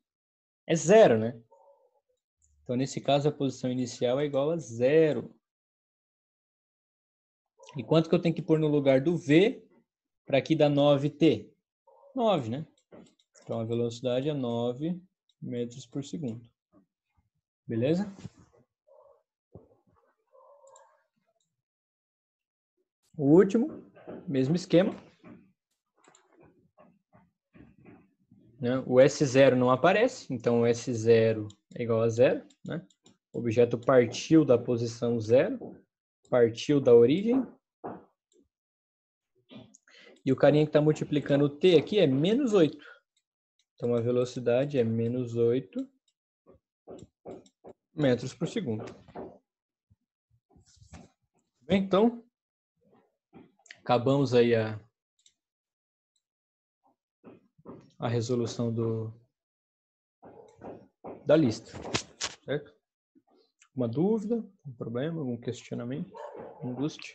É 0, né? Então, nesse caso, a posição inicial é igual a 0. E quanto que eu tenho que pôr no lugar do V para aqui dar 9t? 9, né? Então, a velocidade é 9 metros por segundo. Beleza? O último, mesmo esquema. Né? O S0 não aparece, então o S0 é igual a 0. Né? O objeto partiu da posição 0, partiu da origem. E o carinha que está multiplicando o t aqui é menos 8. Então a velocidade é menos 8 metros por segundo. Bem, então, acabamos aí a resolução da lista. Certo? Uma dúvida, um problema, algum questionamento, angústia?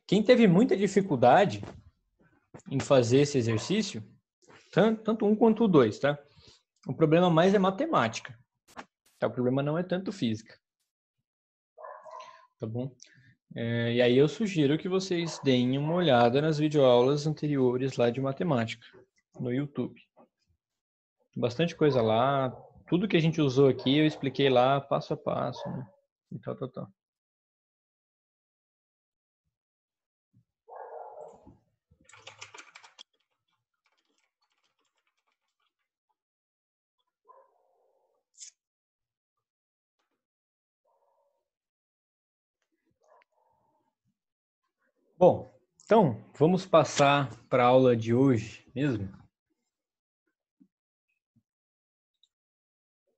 Quem teve muita dificuldade em fazer esse exercício, tanto um quanto o 2, tá? O problema mais é matemática. Tá? O problema não é tanto física. Tá bom? E aí eu sugiro que vocês deem uma olhada nas videoaulas anteriores lá de matemática, no YouTube. Tem bastante coisa lá. Tudo que a gente usou aqui eu expliquei lá passo a passo, né? E tal. Bom, então vamos passar para a aula de hoje mesmo.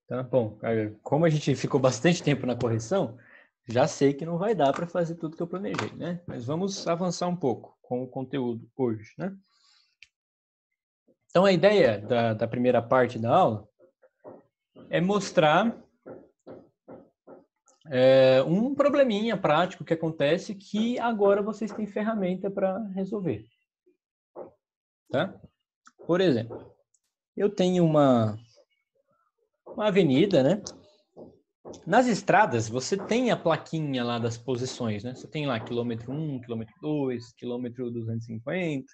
Tá bom, como a gente ficou bastante tempo na correção, já sei que não vai dar para fazer tudo que eu planejei, né? Mas vamos avançar um pouco com o conteúdo hoje, né? Então a ideia da primeira parte da aula é mostrar um probleminha prático que acontece que agora vocês têm ferramenta para resolver. Tá? Por exemplo, eu tenho uma avenida, né? Nas estradas, você tem a plaquinha lá das posições, né? Você tem lá quilômetro 1, quilômetro 2, quilômetro 250.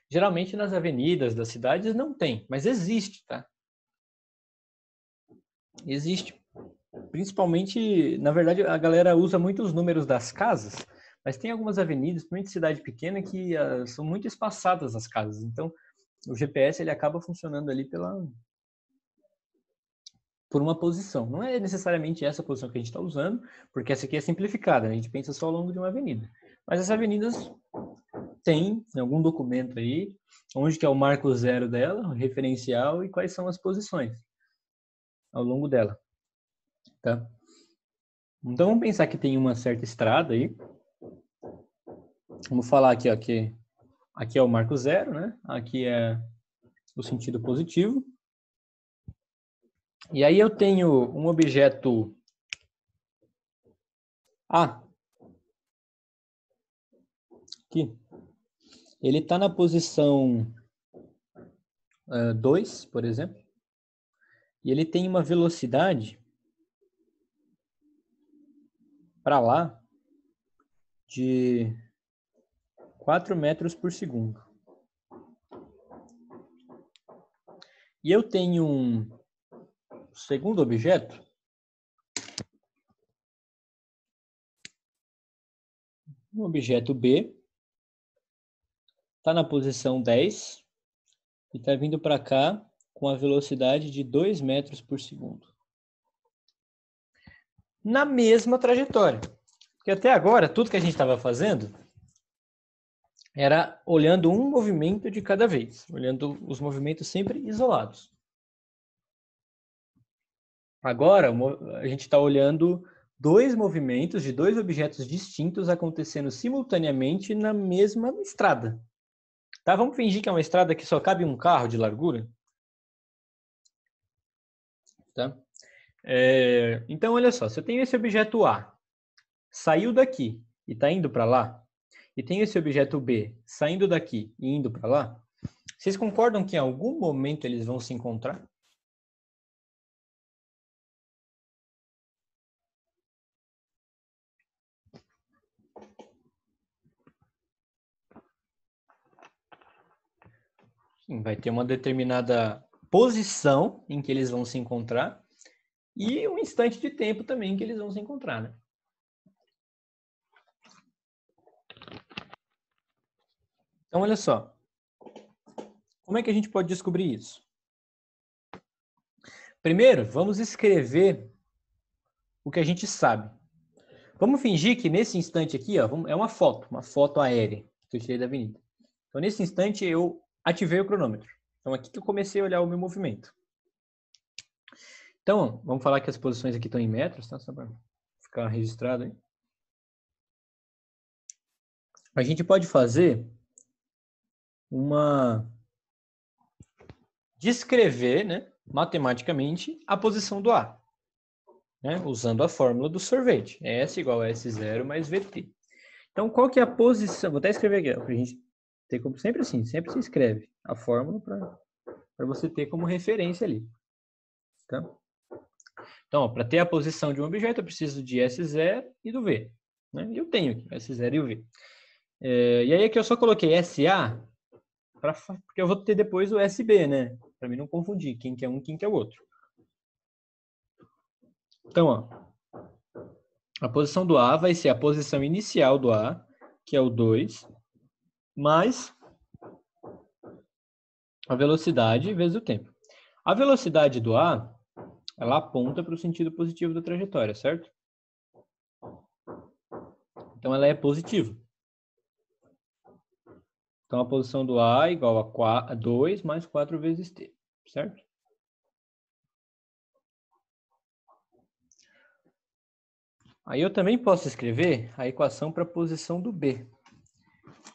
Geralmente nas avenidas das cidades não tem, mas existe, tá? Existe. Principalmente, na verdade, a galera usa muito os números das casas, mas tem algumas avenidas, principalmente cidade pequena, que são muito espaçadas as casas. Então, o GPS ele acaba funcionando ali por uma posição. Não é necessariamente essa posição que a gente está usando, porque essa aqui é simplificada, né? A gente pensa só ao longo de uma avenida. Mas as avenidas tem em algum documento aí, onde que é o marco zero dela, o referencial, e quais são as posições ao longo dela, tá? Então, vamos pensar que tem uma certa estrada aí. Vamos falar aqui, ó, que aqui é o marco zero, né? Aqui é o sentido positivo. E aí eu tenho um objeto A, aqui. Ele está na posição 2, por exemplo, e ele tem uma velocidade para lá de 4 metros por segundo. E eu tenho um segundo objeto B, está na posição 10 e está vindo para cá com a velocidade de 2 metros por segundo. Na mesma trajetória. Porque até agora, tudo que a gente estava fazendo era olhando um movimento de cada vez, olhando os movimentos sempre isolados. Agora, a gente está olhando dois movimentos de dois objetos distintos acontecendo simultaneamente na mesma estrada. Tá? Vamos fingir que é uma estrada que só cabe um carro de largura. Tá? Então, olha só, se eu tenho esse objeto A, saiu daqui e está indo para lá, e tenho esse objeto B saindo daqui e indo para lá, vocês concordam que em algum momento eles vão se encontrar? Sim, vai ter uma determinada posição em que eles vão se encontrar e um instante de tempo também em que eles vão se encontrar, né? Então, olha só. Como é que a gente pode descobrir isso? Primeiro, vamos escrever o que a gente sabe. Vamos fingir que nesse instante aqui, ó, é uma foto aérea que eu tirei da avenida. Então, nesse instante, eu ativei o cronômetro. Então, aqui que eu comecei a olhar o meu movimento. Então, vamos falar que as posições aqui estão em metros, tá? Só para ficar registrado aí. A gente pode fazer descrever, né, matematicamente, a posição do A, né, usando a fórmula do sorvete. S igual a S0 mais VT. Então, qual que é a posição? Vou até escrever aqui, para a gente ter como sempre assim, sempre se escreve a fórmula para você ter como referência ali. Tá? Então, para ter a posição de um objeto, eu preciso de S0 e do V. Né? E eu tenho aqui S0 e o V. E aí aqui eu só coloquei SA, porque eu vou ter depois o SB, né? Para mim não confundir quem que é um e quem que é o outro. Então, ó, a posição do A vai ser a posição inicial do A, que é o 2, mais a velocidade vezes o tempo. A velocidade do A, ela aponta para o sentido positivo da trajetória, certo? Então, ela é positiva. Então, a posição do A é igual a 2 mais 4 vezes t, certo? Aí eu também posso escrever a equação para a posição do B.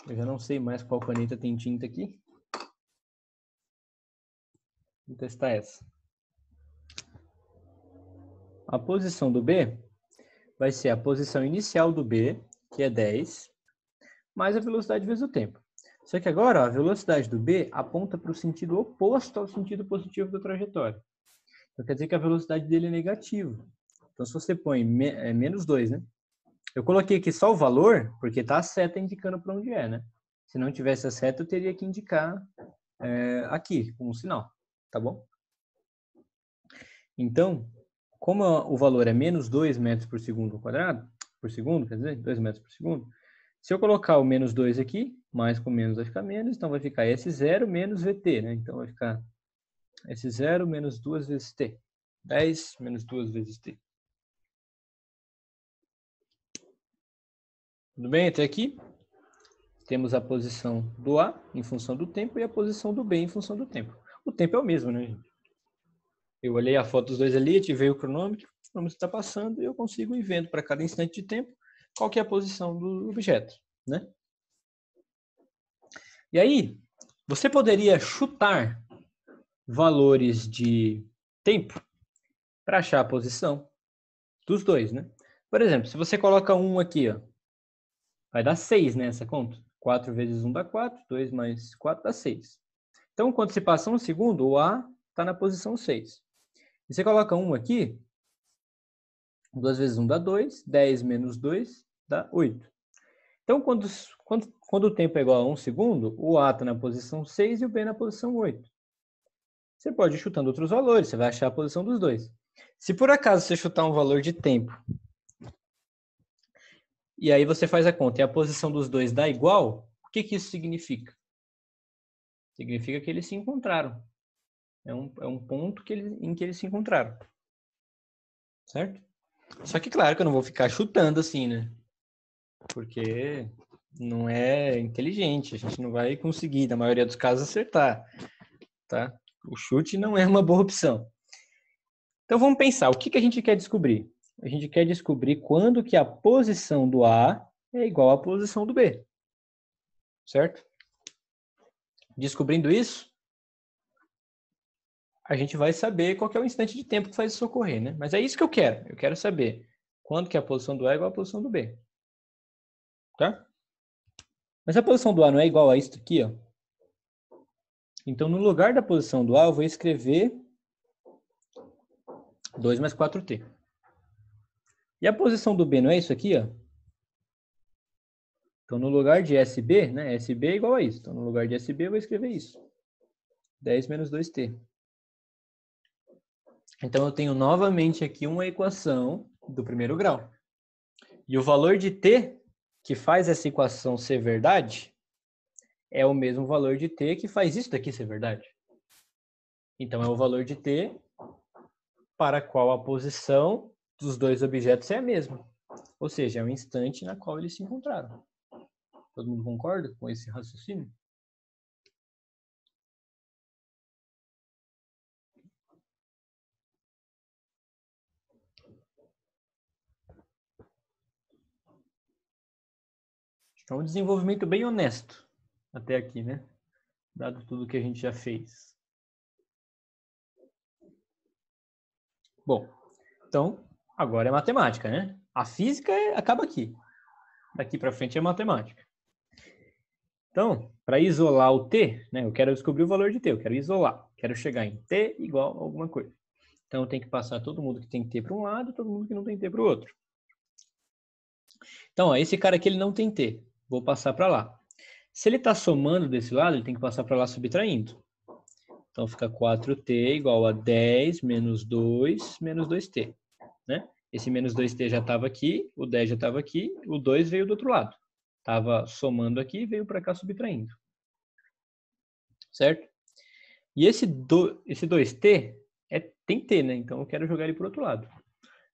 Eu já não sei mais qual caneta tem tinta aqui. Vou testar essa. A posição do B vai ser a posição inicial do B, que é 10, mais a velocidade vezes o tempo. Só que agora, ó, a velocidade do B aponta para o sentido oposto ao sentido positivo da trajetória. Então, quer dizer que a velocidade dele é negativa. Então, se você põe menos 2, né? Eu coloquei aqui só o valor, porque está a seta indicando para onde é, né? Se não tivesse a seta, eu teria que indicar aqui, com um sinal, tá bom? Então, como o valor é menos 2 metros por segundo quadrado, por segundo, quer dizer, 2 metros por segundo, se eu colocar o menos 2 aqui, mais com menos vai ficar menos, então vai ficar S0 menos VT, né? Então vai ficar S0 menos 2 vezes T. 10 menos 2 vezes T. Tudo bem até aqui? temos a posição do A em função do tempo e a posição do B em função do tempo. O tempo é o mesmo, né, gente? Eu olhei a foto dos dois ali, ativei o cronômetro está passando e eu consigo ir vendo para cada instante de tempo qual que é a posição do objeto, né? E aí, você poderia chutar valores de tempo para achar a posição dos dois, né? Por exemplo, se você coloca 1 aqui, ó, vai dar 6, né, essa conta. 4 vezes 1 dá 4, 2 mais 4 dá 6. Então, quando se passa um segundo, o A está na posição 6. E você coloca 1 aqui, 2 vezes 1 dá 2, 10 menos 2 dá 8. Então, quando o tempo é igual a 1 segundo, o A está na posição 6 e o B na posição 8. Você pode ir chutando outros valores, você vai achar a posição dos dois. Se por acaso você chutar um valor de tempo, e aí você faz a conta e a posição dos dois dá igual, o que isso significa? Significa que eles se encontraram. É um ponto em que eles se encontraram. Certo? Só que claro que eu não vou ficar chutando assim, né? Porque não é inteligente, a gente não vai conseguir, na maioria dos casos, acertar. Tá? O chute não é uma boa opção. Então vamos pensar, o que a gente quer descobrir? A gente quer descobrir quando que a posição do A é igual à posição do B. Certo? Descobrindo isso, a gente vai saber qual que é o instante de tempo que faz isso ocorrer, né? Mas é isso que eu quero. Eu quero saber quando que a posição do A é igual à posição do B. Tá? Mas a posição do A não é igual a isso aqui, ó. Então, no lugar da posição do A, eu vou escrever 2 mais 4t. E a posição do B não é isso aqui, ó? Então, no lugar de SB, né? SB é igual a isso. Então, no lugar de SB, eu vou escrever isso. 10 menos 2t. Então, eu tenho novamente aqui uma equação do primeiro grau. E o valor de t, que faz essa equação ser verdade, é o mesmo valor de t que faz isso daqui ser verdade. Então, é o valor de t para qual a posição dos dois objetos é a mesma. Ou seja, é o instante na qual eles se encontraram. Todo mundo concorda com esse raciocínio? É um desenvolvimento bem honesto até aqui, né? Dado tudo que a gente já fez. Bom, então, agora é matemática, né? A física acaba aqui. Daqui para frente é matemática. Então, para isolar o t, né, eu quero descobrir o valor de t, eu quero isolar. Quero chegar em t igual a alguma coisa. Então, eu tenho que passar todo mundo que tem t para um lado, todo mundo que não tem t para o outro. Então, ó, esse cara aqui ele não tem t. Vou passar para lá. Se ele está somando desse lado, ele tem que passar para lá subtraindo. Então, fica 4t igual a 10 menos 2 menos 2t. Né? Esse menos 2t já estava aqui, o 10 já estava aqui, o 2 veio do outro lado. Estava somando aqui e veio para cá subtraindo. Certo? E esse 2t tem t, né? Então, eu quero jogar ele para o outro lado.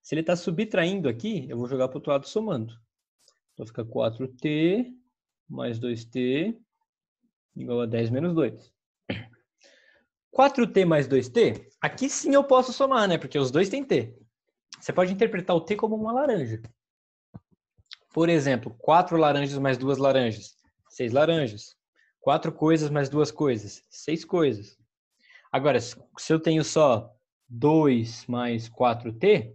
Se ele está subtraindo aqui, eu vou jogar para o outro lado somando. Então, fica 4t mais 2t igual a 10 menos 2. 4t mais 2t, aqui sim eu posso somar, né? Porque os dois têm t. Você pode interpretar o t como uma laranja. Por exemplo, 4 laranjas mais 2 laranjas, 6 laranjas. 4 coisas mais 2 coisas, 6 coisas. Agora, se eu tenho só 2 mais 4t,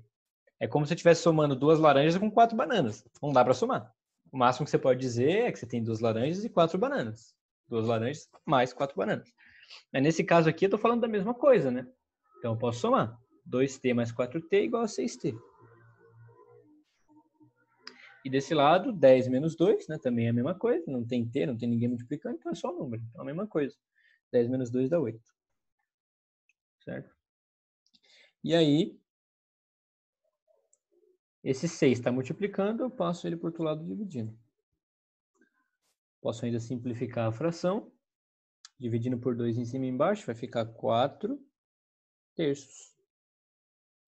é como se eu estivesse somando 2 laranjas com 4 bananas. Não dá para somar. O máximo que você pode dizer é que você tem 2 laranjas e 4 bananas. 2 laranjas mais 4 bananas. Mas nesse caso aqui, eu estou falando da mesma coisa, né? Então, eu posso somar. 2t mais 4t igual a 6t. E desse lado, 10 menos 2, né? Também é a mesma coisa. Não tem t, não tem ninguém multiplicando, então é só um número. Então é a mesma coisa. 10 menos 2 dá 8. Certo? E aí, esse 6 está multiplicando, eu passo ele por outro lado dividindo. Posso ainda simplificar a fração. Dividindo por 2 em cima e embaixo, vai ficar 4 terços.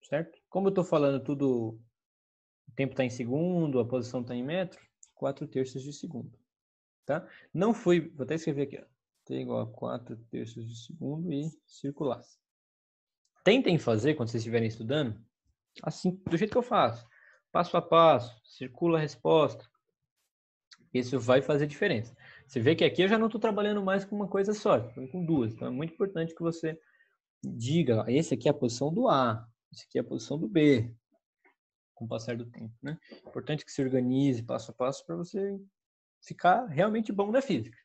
Certo? Como eu estou falando tudo, o tempo está em segundo, a posição está em metro, 4 terços de segundo. tá? Não fui, vou até escrever aqui, ó. T igual a 4 terços de segundo e circular. Tentem fazer, quando vocês estiverem estudando, assim, do jeito que eu faço. Passo a passo, circula a resposta. Isso vai fazer diferença. Você vê que aqui eu já não estou trabalhando mais com uma coisa só, estou com duas. Então é muito importante que você diga, esse aqui é a posição do A, esse aqui é a posição do B, com o passar do tempo, né? Importante que se organize passo a passo para você ficar realmente bom na física,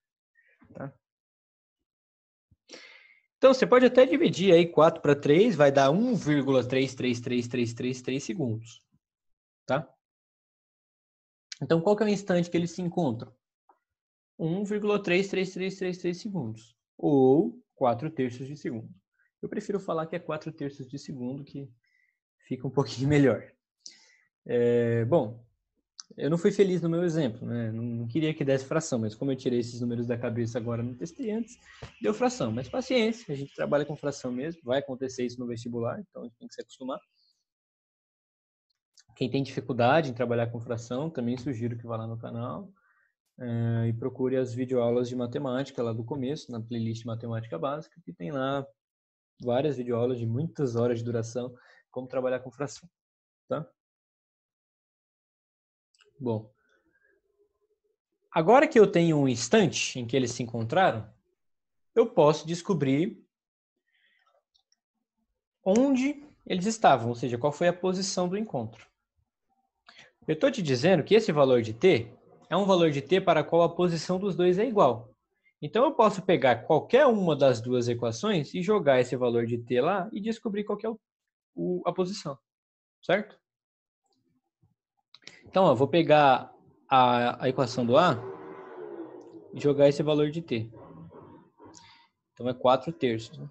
tá? Então, você pode até dividir aí 4 para 3, vai dar 1,33333 segundos, tá? Então, qual que é o instante que eles se encontram? 1,33333 segundos, ou 4 terços de segundo. Eu prefiro falar que é 4 terços de segundo, que fica um pouquinho melhor. Bom, eu não fui feliz no meu exemplo, né? Não queria que desse fração, mas como eu tirei esses números da cabeça agora, não testei antes, deu fração. Mas paciência, a gente trabalha com fração mesmo, vai acontecer isso no vestibular, então a gente tem que se acostumar. Quem tem dificuldade em trabalhar com fração, também sugiro que vá lá no canal e procure as videoaulas de matemática lá do começo, na playlist Matemática Básica, que tem lá várias videoaulas de muitas horas de duração, como trabalhar com fração, tá? Bom, agora que eu tenho um instante em que eles se encontraram, eu posso descobrir onde eles estavam, ou seja, qual foi a posição do encontro. Eu estou te dizendo que esse valor de t é um valor de t para a qual a posição dos dois é igual. Então, eu posso pegar qualquer uma das duas equações e jogar esse valor de t lá e descobrir qual que é a posição, certo? Então, eu vou pegar a equação do A e jogar esse valor de t. Então, é 4 terços, né?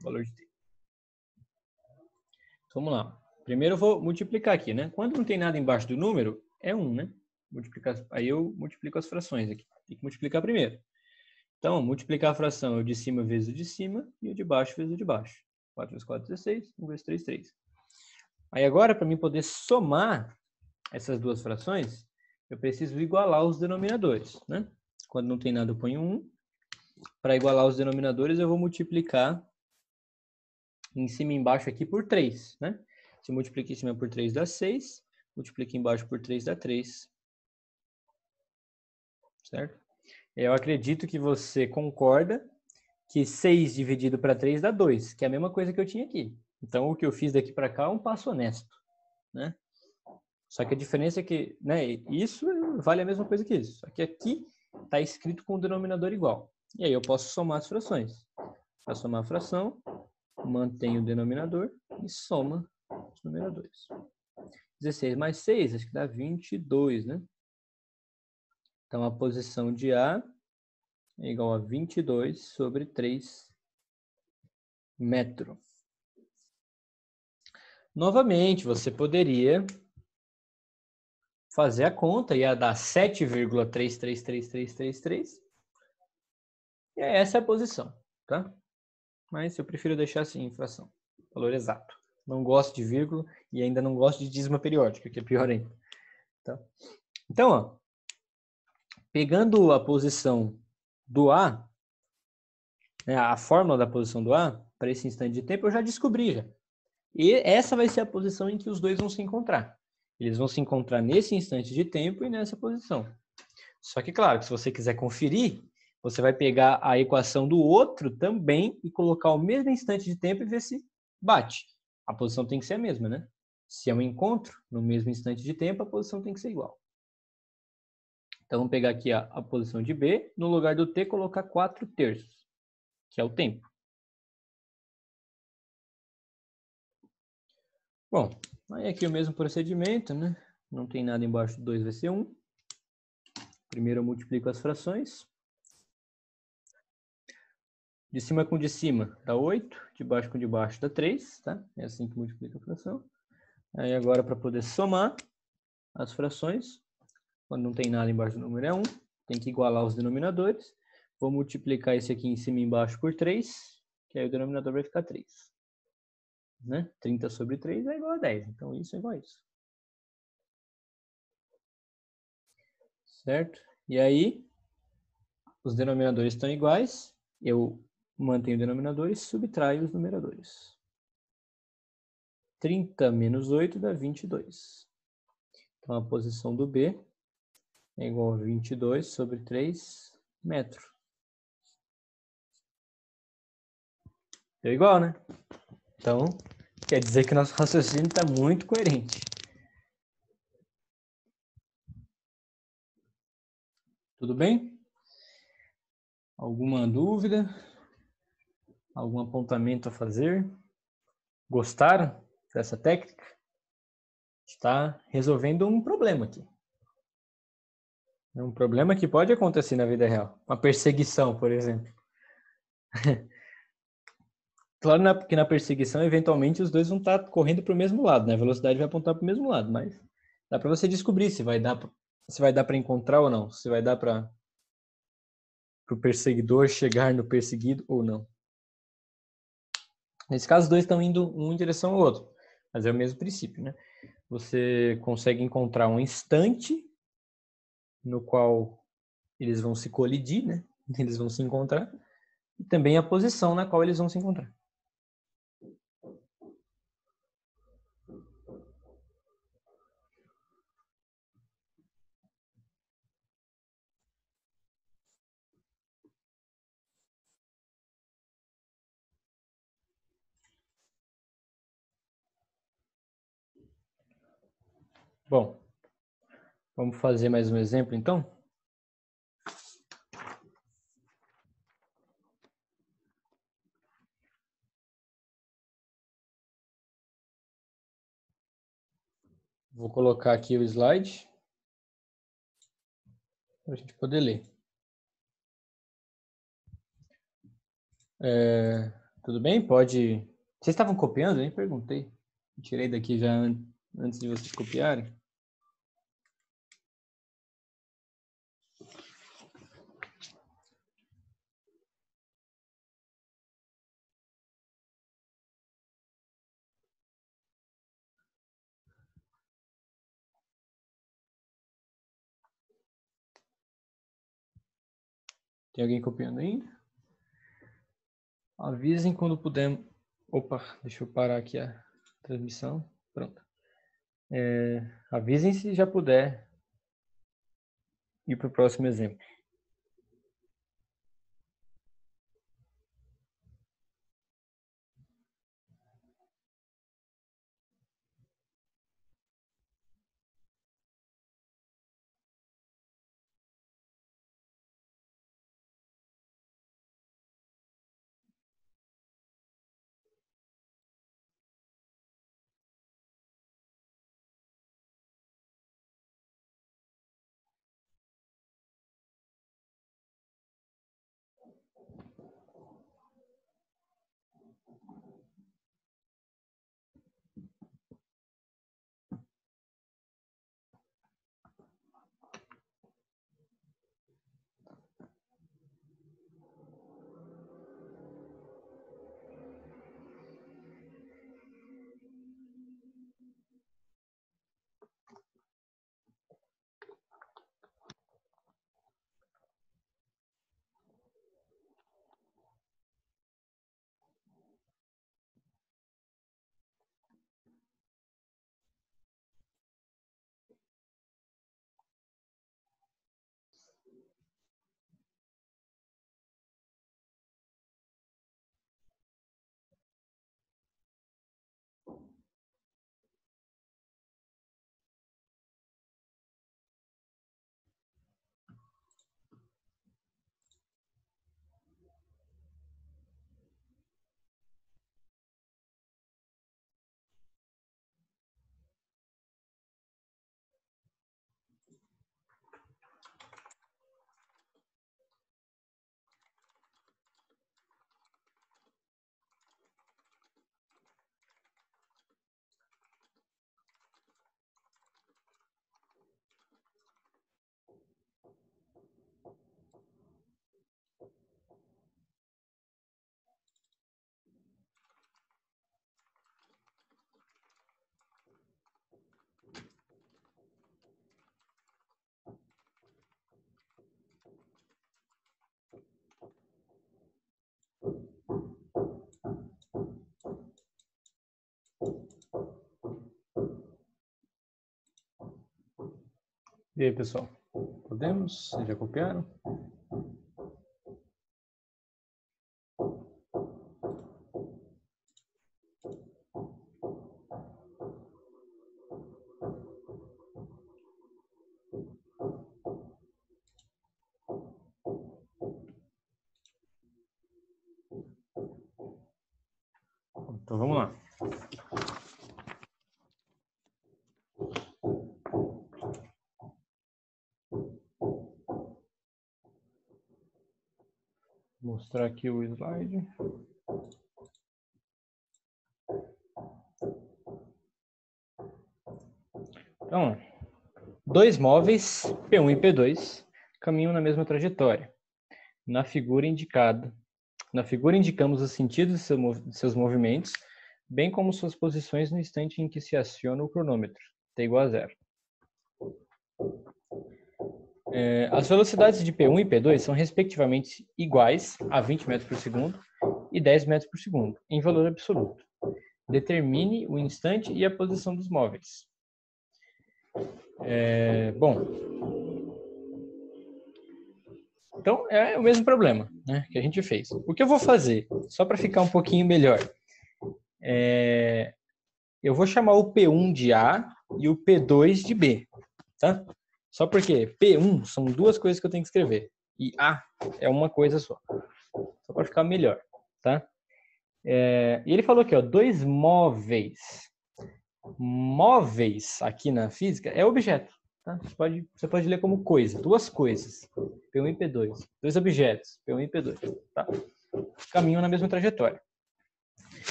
O valor de t. Vamos lá. Primeiro eu vou multiplicar aqui, né? Quando não tem nada embaixo do número, é 1, né? Aí eu multiplico as frações aqui. Tem que multiplicar primeiro. Então, multiplicar a fração é o de cima vezes o de cima e o de baixo vezes o de baixo. 4 vezes 4, 16. 1 vezes 3, 3. Aí agora, para mim poder somar essas duas frações, eu preciso igualar os denominadores, né? Quando não tem nada, eu ponho 1. Para igualar os denominadores, eu vou multiplicar em cima e embaixo aqui por 3, né? Se multiplica em cima por 3 dá 6, multiplica embaixo por 3 dá 3. Certo? Eu acredito que você concorda que 6 dividido para 3 dá 2, que é a mesma coisa que eu tinha aqui. Então, o que eu fiz daqui para cá é um passo honesto, né? Só que a diferença é que, né, isso vale a mesma coisa que isso. Só que aqui está escrito com o denominador igual. E aí eu posso somar as frações. Para somar a fração, mantém o denominador e soma os numeradores. 16 mais 6, acho que dá 22, né? Então, a posição de A é igual a 22 sobre 3 metros. Novamente, você poderia fazer a conta, ia dar 7,333333. E essa é a posição, tá? Mas eu prefiro deixar assim, em fração, valor exato. Não gosto de vírgula e ainda não gosto de dízima periódica, que é pior ainda. Tá? Então, ó, pegando a posição do A, né, a fórmula da posição do A, para esse instante de tempo, eu já descobri já. E essa vai ser a posição em que os dois vão se encontrar. Eles vão se encontrar nesse instante de tempo e nessa posição. Só que, claro, que se você quiser conferir, você vai pegar a equação do outro também e colocar o mesmo instante de tempo e ver se bate. A posição tem que ser a mesma, né? Se é um encontro, no mesmo instante de tempo, a posição tem que ser igual. Então, vamos pegar aqui a posição de B, no lugar do T, colocar 4 terços, que é o tempo. Bom, aí aqui o mesmo procedimento, né? Não tem nada embaixo do 2, vai ser 1. Primeiro eu multiplico as frações. De cima com de cima dá 8, de baixo com de baixo dá 3, tá? É assim que multiplica a fração. Aí agora, para poder somar as frações, quando não tem nada embaixo do número é 1, tem que igualar os denominadores. Vou multiplicar esse aqui em cima e embaixo por 3, que aí o denominador vai ficar 3. Né? 30 sobre 3 é igual a 10, então isso é igual a isso. Certo? E aí, os denominadores estão iguais, eu mantenho o denominador e subtraio os numeradores. 30 menos 8 dá 22. Então, a posição do B é igual a 22 sobre 3 metros. Deu igual, né? Então, quer dizer que nosso raciocínio está muito coerente. Tudo bem? Alguma dúvida? Algum apontamento a fazer? Gostaram dessa técnica? Está resolvendo um problema aqui. É um problema que pode acontecer na vida real. Uma perseguição, por exemplo. Claro que na perseguição, eventualmente, os dois vão estar correndo para o mesmo lado, né? A velocidade vai apontar para o mesmo lado, mas dá para você descobrir se vai dar para encontrar ou não, se vai dar para o perseguidor chegar no perseguido ou não. Nesse caso, os dois estão indo um em direção ao outro, mas é o mesmo princípio, né? Você consegue encontrar um instante no qual eles vão se colidir, né? Eles vão se encontrar, e também a posição na qual eles vão se encontrar. Bom, vamos fazer mais um exemplo, então? Vou colocar aqui o slide para a gente poder ler. Tudo bem? Pode. Vocês estavam copiando? Eu nem perguntei. Tirei daqui já antes de vocês copiarem. Tem alguém copiando ainda? Avisem quando puder. Opa, deixa eu parar aqui a transmissão. Pronto. Avisem se já puder ir para o próximo exemplo. E aí, pessoal? Podemos? Vocês já copiaram? Então, vamos lá. Vou mostrar aqui o slide. Então, dois móveis, P1 e P2, caminham na mesma trajetória. Na figura indicamos os sentidos de seus movimentos, bem como suas posições no instante em que se aciona o cronômetro, t igual a 0. As velocidades de P1 e P2 são respectivamente iguais a 20 metros por segundo e 10 metros por segundo, em valor absoluto. Determine o instante e a posição dos móveis. Então, é o mesmo problema, né, que a gente fez. O que eu vou fazer, só para ficar um pouquinho melhor, eu vou chamar o P1 de A e o P2 de B, tá? Só porque P1 são duas coisas que eu tenho que escrever e A é uma coisa só. Só para ficar melhor, tá? E ele falou aqui, ó, dois móveis. Móveis aqui na física é objeto. Tá? Você pode ler como coisa, duas coisas, P1 e P2, dois objetos, P1 e P2, tá? Caminham na mesma trajetória.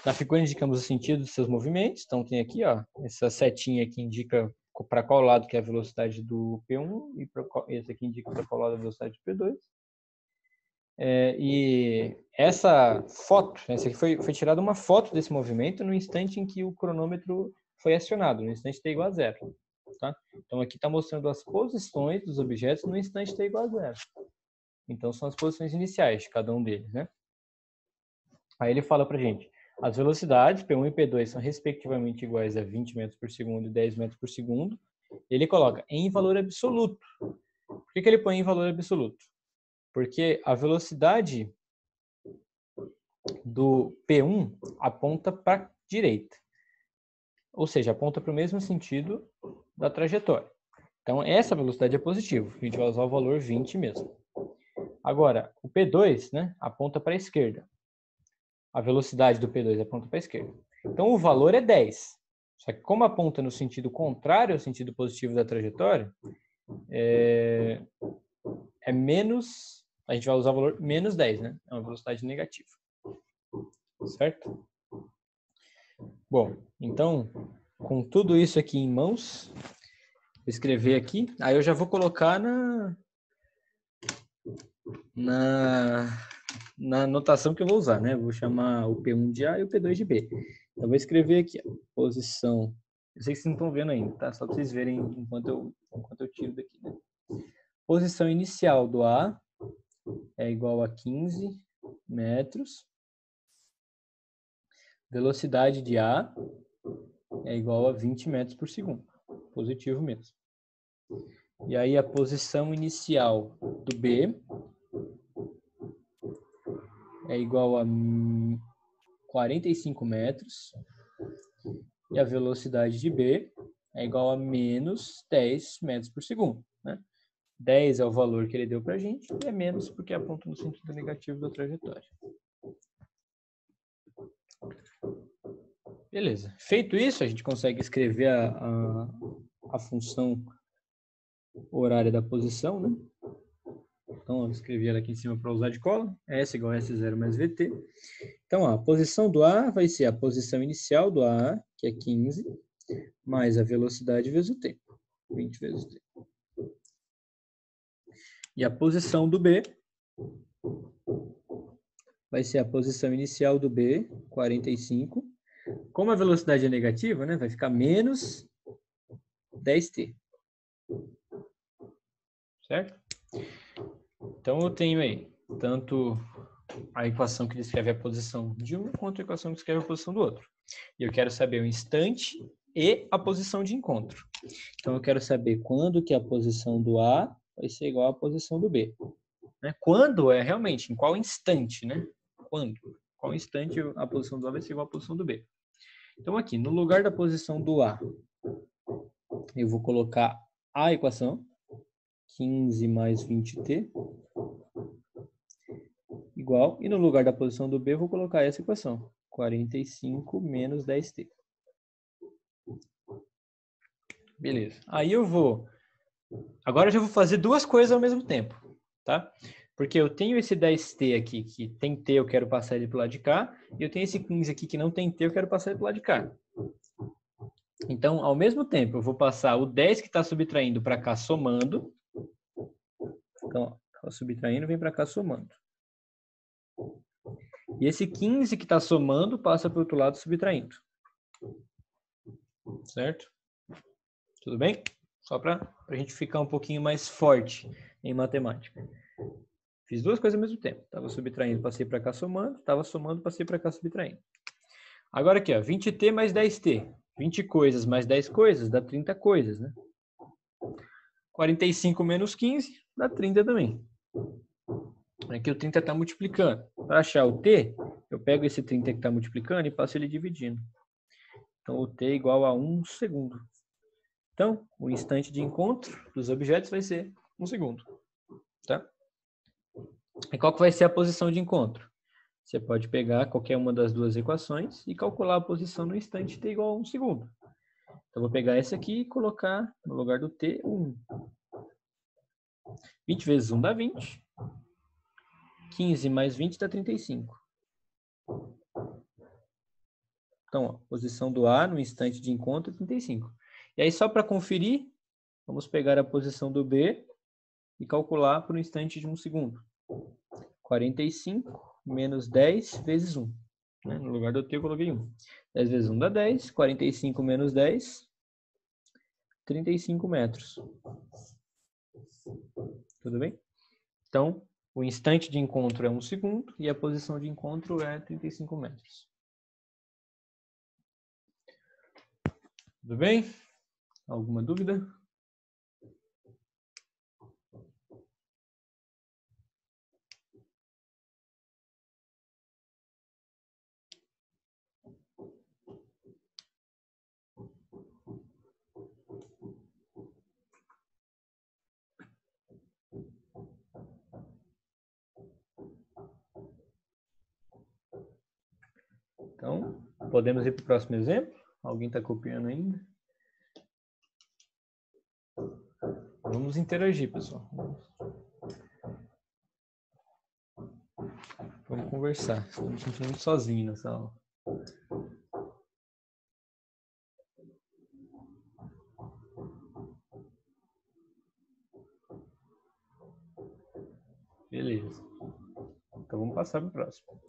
Na figura indicamos o sentido dos seus movimentos, então tem aqui, ó, essa setinha que indica para qual lado que é a velocidade do P1 e esse aqui indica para qual lado a velocidade do P2. E essa foto, essa aqui foi tirada uma foto desse movimento no instante em que o cronômetro foi acionado, no instante t igual a 0. Tá? Então aqui está mostrando as posições dos objetos no instante t igual a 0. Então são as posições iniciais de cada um deles, né? Aí ele fala pra gente, as velocidades P1 e P2 são respectivamente iguais a 20 metros por segundo e 10 metros por segundo. Ele coloca em valor absoluto. Por que ele põe em valor absoluto? Porque a velocidade do P1 aponta para a direita. Ou seja, aponta para o mesmo sentido da trajetória. Então, essa velocidade é positiva. A gente vai usar o valor 20 mesmo. Agora, o P2, né, aponta para a esquerda. A velocidade do P2 aponta para a esquerda. Então, o valor é 10. Só que como aponta no sentido contrário ao sentido positivo da trajetória, é menos... A gente vai usar o valor menos 10, né? É uma velocidade negativa. Certo? Bom, então, com tudo isso aqui em mãos, vou escrever aqui. Aí eu já vou colocar na notação que eu vou usar, né? Eu vou chamar o P1 de A e o P2 de B. Então, vou escrever aqui, ó, posição. Eu sei que vocês não estão vendo ainda, tá? Só para vocês verem enquanto eu tiro daqui, né? Posição inicial do A é igual a 15 metros. Velocidade de A é igual a 20 metros por segundo. Positivo mesmo. E aí a posição inicial do B é igual a 45 metros. E a velocidade de B é igual a menos 10 metros por segundo. Né? 10 é o valor que ele deu para a gente, e é menos porque aponta no sentido negativo da trajetória. Beleza. Feito isso, a gente consegue escrever a função horária da posição, né? Então, eu escrevi ela aqui em cima para usar de cola. S igual a S0 mais VT. Então, ó, a posição do A vai ser a posição inicial do A, que é 15, mais a velocidade vezes o tempo. 20 vezes o tempo. E a posição do B vai ser a posição inicial do B, 45. Como a velocidade é negativa, né, vai ficar menos 10t. Certo? Então, eu tenho aí tanto a equação que descreve a posição de um, quanto a equação que descreve a posição do outro. E eu quero saber o instante e a posição de encontro. Então, eu quero saber quando que a posição do A vai ser igual à posição do B. Né? Quando é realmente, em qual instante, né? Quando? Qual instante a posição do A vai ser igual à posição do B. Então, aqui, no lugar da posição do A, eu vou colocar a equação, 15 mais 20t, igual, e no lugar da posição do B, eu vou colocar essa equação, 45 menos 10t. Beleza. Aí eu vou... Agora eu já vou fazer duas coisas ao mesmo tempo, tá? Porque eu tenho esse 10t aqui, que tem t, eu quero passar ele para o lado de cá, e eu tenho esse 15 aqui que não tem t, eu quero passar ele para o lado de cá. Então, ao mesmo tempo, eu vou passar o 10 que está subtraindo para cá somando. Então, ó, subtraindo vem para cá somando. E esse 15 que está somando passa para o outro lado subtraindo. Certo? Tudo bem? Só para a gente ficar um pouquinho mais forte em matemática. Fiz duas coisas ao mesmo tempo. Estava subtraindo, passei para cá somando. Estava somando, passei para cá subtraindo. Agora aqui, ó, 20t mais 10t. 20 coisas mais 10 coisas dá 30 coisas, né? 45 menos 15 dá 30 também. Aqui o 30 está multiplicando. Para achar o t, eu pego esse 30 que está multiplicando e passo ele dividindo. Então, o t é igual a 1 segundo. Então, o instante de encontro dos objetos vai ser 1 segundo. Tá? E qual que vai ser a posição de encontro? Você pode pegar qualquer uma das duas equações e calcular a posição no instante t igual a 1 segundo. Então, vou pegar essa aqui e colocar no lugar do t 1. 20 vezes 1 dá 20. 15 mais 20 dá 35. Então, ó, posição do A no instante de encontro é 35. E aí, só para conferir, vamos pegar a posição do B e calcular por um instante de 1 segundo. 45 menos 10 vezes 1. Né? No lugar do T eu coloquei 1. 10 vezes 1 dá 10. 45 menos 10, 35 metros. Tudo bem? Então, o instante de encontro é 1 segundo e a posição de encontro é 35 metros. Tudo bem? Alguma dúvida? Então, podemos ir para o próximo exemplo? Alguém está copiando ainda? Vamos interagir, pessoal. Vamos conversar. Estou me sentindo muito sozinho nessa aula. Beleza. Então vamos passar para o próximo.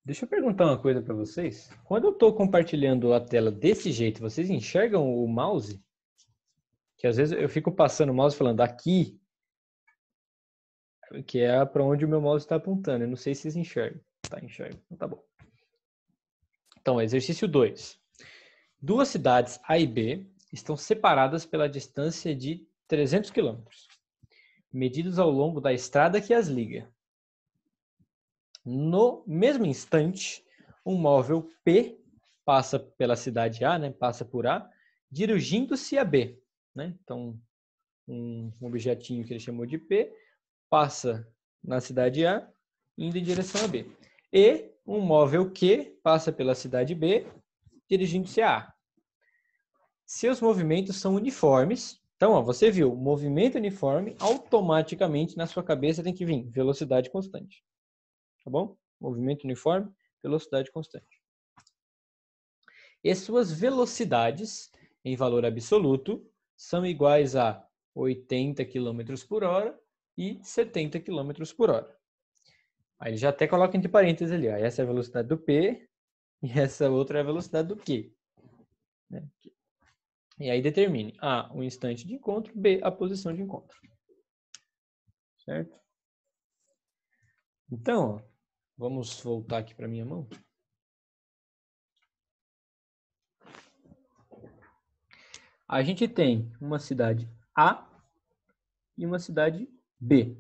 Deixa eu perguntar uma coisa para vocês. Quando eu estou compartilhando a tela desse jeito, vocês enxergam o mouse? Que às vezes eu fico passando o mouse falando aqui, que é para onde o meu mouse está apontando. Eu não sei se vocês enxergam. Tá, enxergam. Então tá bom. Então, exercício 2. Duas cidades A e B estão separadas pela distância de 300 km, medidos ao longo da estrada que as liga. No mesmo instante, um móvel P passa pela cidade A, né, passa por A, dirigindo-se a B. Né? Então, um objetinho que ele chamou de P passa na cidade A, indo em direção a B. E um móvel Q passa pela cidade B, dirigindo-se a A. Seus movimentos são uniformes. Então, ó, você viu, movimento uniforme, automaticamente na sua cabeça tem que vir velocidade constante. Tá bom? Movimento uniforme, velocidade constante. E suas velocidades, em valor absoluto, são iguais a 80 km por hora e 70 km por hora. Aí ele já até coloca entre parênteses ali, ó, essa é a velocidade do P e essa outra é a velocidade do Q. Né? E aí determine A, o instante de encontro, B, a posição de encontro. Certo? Então, ó, vamos voltar aqui para minha mão. A gente tem uma cidade A e uma cidade B.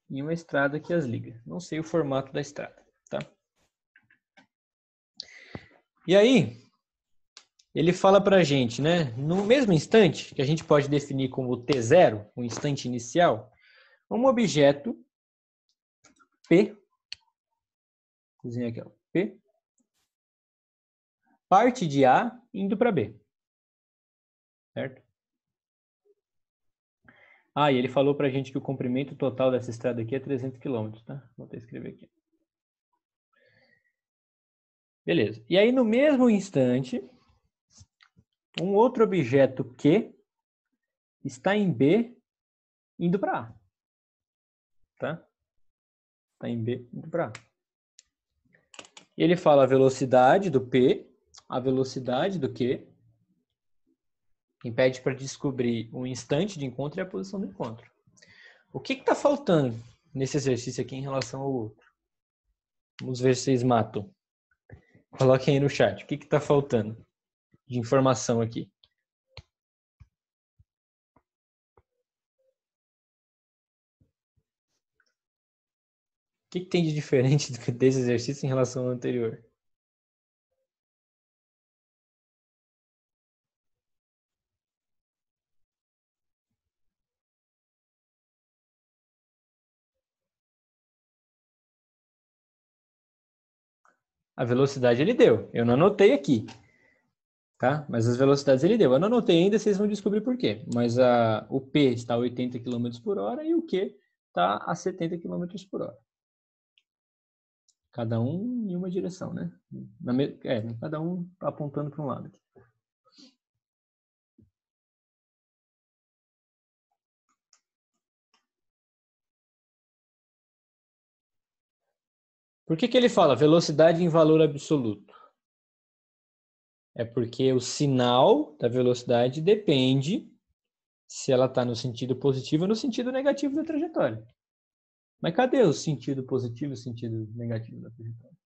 E uma estrada que as liga. Não sei o formato da estrada, tá? E aí, ele fala pra gente, né? No mesmo instante, que a gente pode definir como T0, o instante inicial, um objeto P, cozinha aqui, ó, P, parte de A indo para B, certo? Ah, e ele falou pra gente que o comprimento total dessa estrada aqui é 300 km, tá? Vou até escrever aqui. Beleza. E aí, no mesmo instante, um outro objeto Q está em B indo para A, tá? Está em B indo para A. Ele fala a velocidade do P, a velocidade do Q, e pede para descobrir o instante de encontro e a posição do encontro. O que está faltando nesse exercício aqui em relação ao outro? Vamos ver se vocês matam. Coloquem aí no chat. O que está faltando de informação aqui? O que tem de diferente desse exercício em relação ao anterior? A velocidade ele deu. Eu não anotei aqui. Tá? Mas as velocidades ele deu. Eu não anotei ainda, vocês vão descobrir por quê. Mas o P está a 80 km por hora e o Q está a 70 km por hora. Cada um em uma direção, né? Cada um apontando para um lado. Por que ele fala velocidade em valor absoluto? É porque o sinal da velocidade depende se ela está no sentido positivo ou no sentido negativo da trajetória. Mas cadê o sentido positivo e o sentido negativo da trajetória?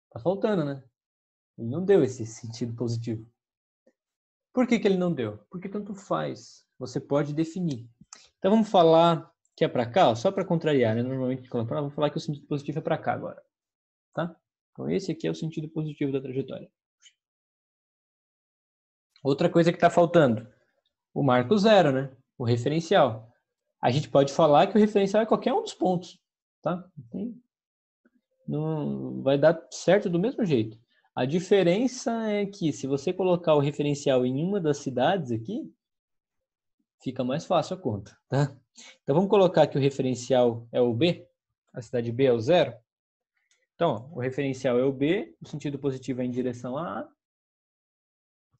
Tá faltando, né? Ele não deu esse sentido positivo. Por que ele não deu? Porque tanto faz. Você pode definir. Então vamos falar que é para cá, ó, só para contrariar, né? Normalmente, vamos falar que o sentido positivo é para cá agora. Tá? Então esse aqui é o sentido positivo da trajetória. Outra coisa que está faltando, o marco zero, né? O referencial. A gente pode falar que o referencial é qualquer um dos pontos, tá? Não vai dar certo do mesmo jeito. A diferença é que se você colocar o referencial em uma das cidades aqui, fica mais fácil a conta, tá? Então vamos colocar que o referencial é o B, a cidade B é o zero. Então, ó, o referencial é o B, o sentido positivo é em direção a A.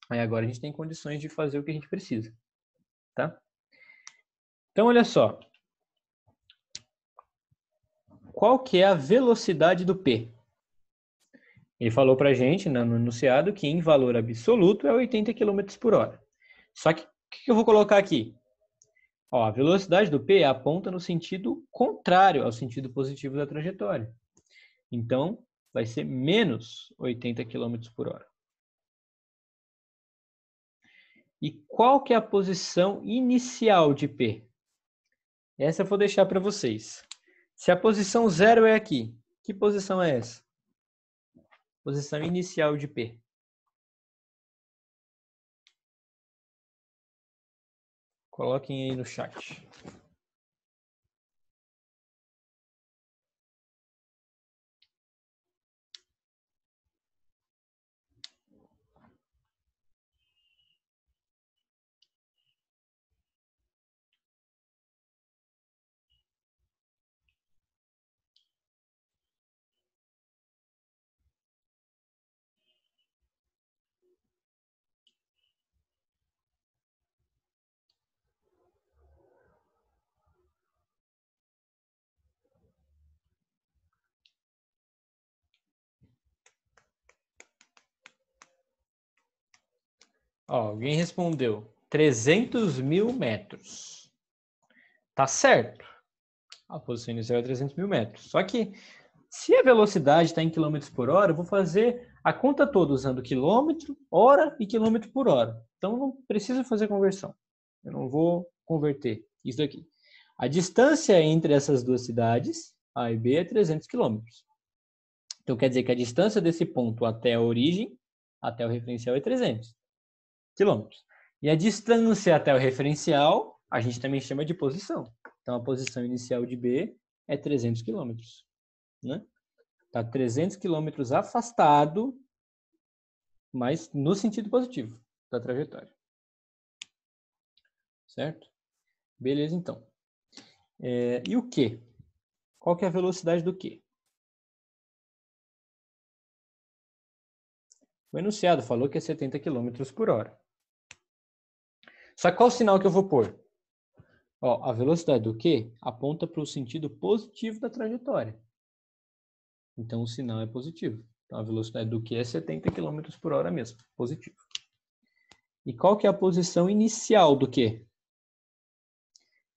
Aí agora a gente tem condições de fazer o que a gente precisa, tá? Então, olha só. Qual que é a velocidade do P? Ele falou pra gente no enunciado que em valor absoluto é 80 km por hora. Só que o que eu vou colocar aqui? Ó, a velocidade do P aponta no sentido contrário ao sentido positivo da trajetória. Então, vai ser menos 80 km por hora. E qual que é a posição inicial de P? Essa eu vou deixar para vocês. Se a posição 0 é aqui, que posição é essa? Posição inicial de P. Coloquem aí no chat. Ó, alguém respondeu 300 mil metros. Tá certo. A posição inicial é 300 mil metros. Só que, se a velocidade está em quilômetros por hora, eu vou fazer a conta toda usando quilômetro, hora e quilômetro por hora. Então, não precisa fazer conversão. Eu não vou converter isso daqui. A distância entre essas duas cidades, A e B, é 300 quilômetros. Então, quer dizer que a distância desse ponto até a origem, até o referencial, é 300 quilômetros. E a distância até o referencial, a gente também chama de posição. Então, a posição inicial de B é 300 quilômetros. Né? Está 300 quilômetros afastado, mas no sentido positivo da trajetória. Certo? Beleza, então. E o Q? Qual que é a velocidade do Q? O enunciado falou que é 70 km por hora. Só que qual o sinal que eu vou pôr? Ó, a velocidade do Q aponta para o sentido positivo da trajetória. Então, o sinal é positivo. Então, a velocidade do Q é 70 km por hora mesmo, positivo. E qual que é a posição inicial do Q?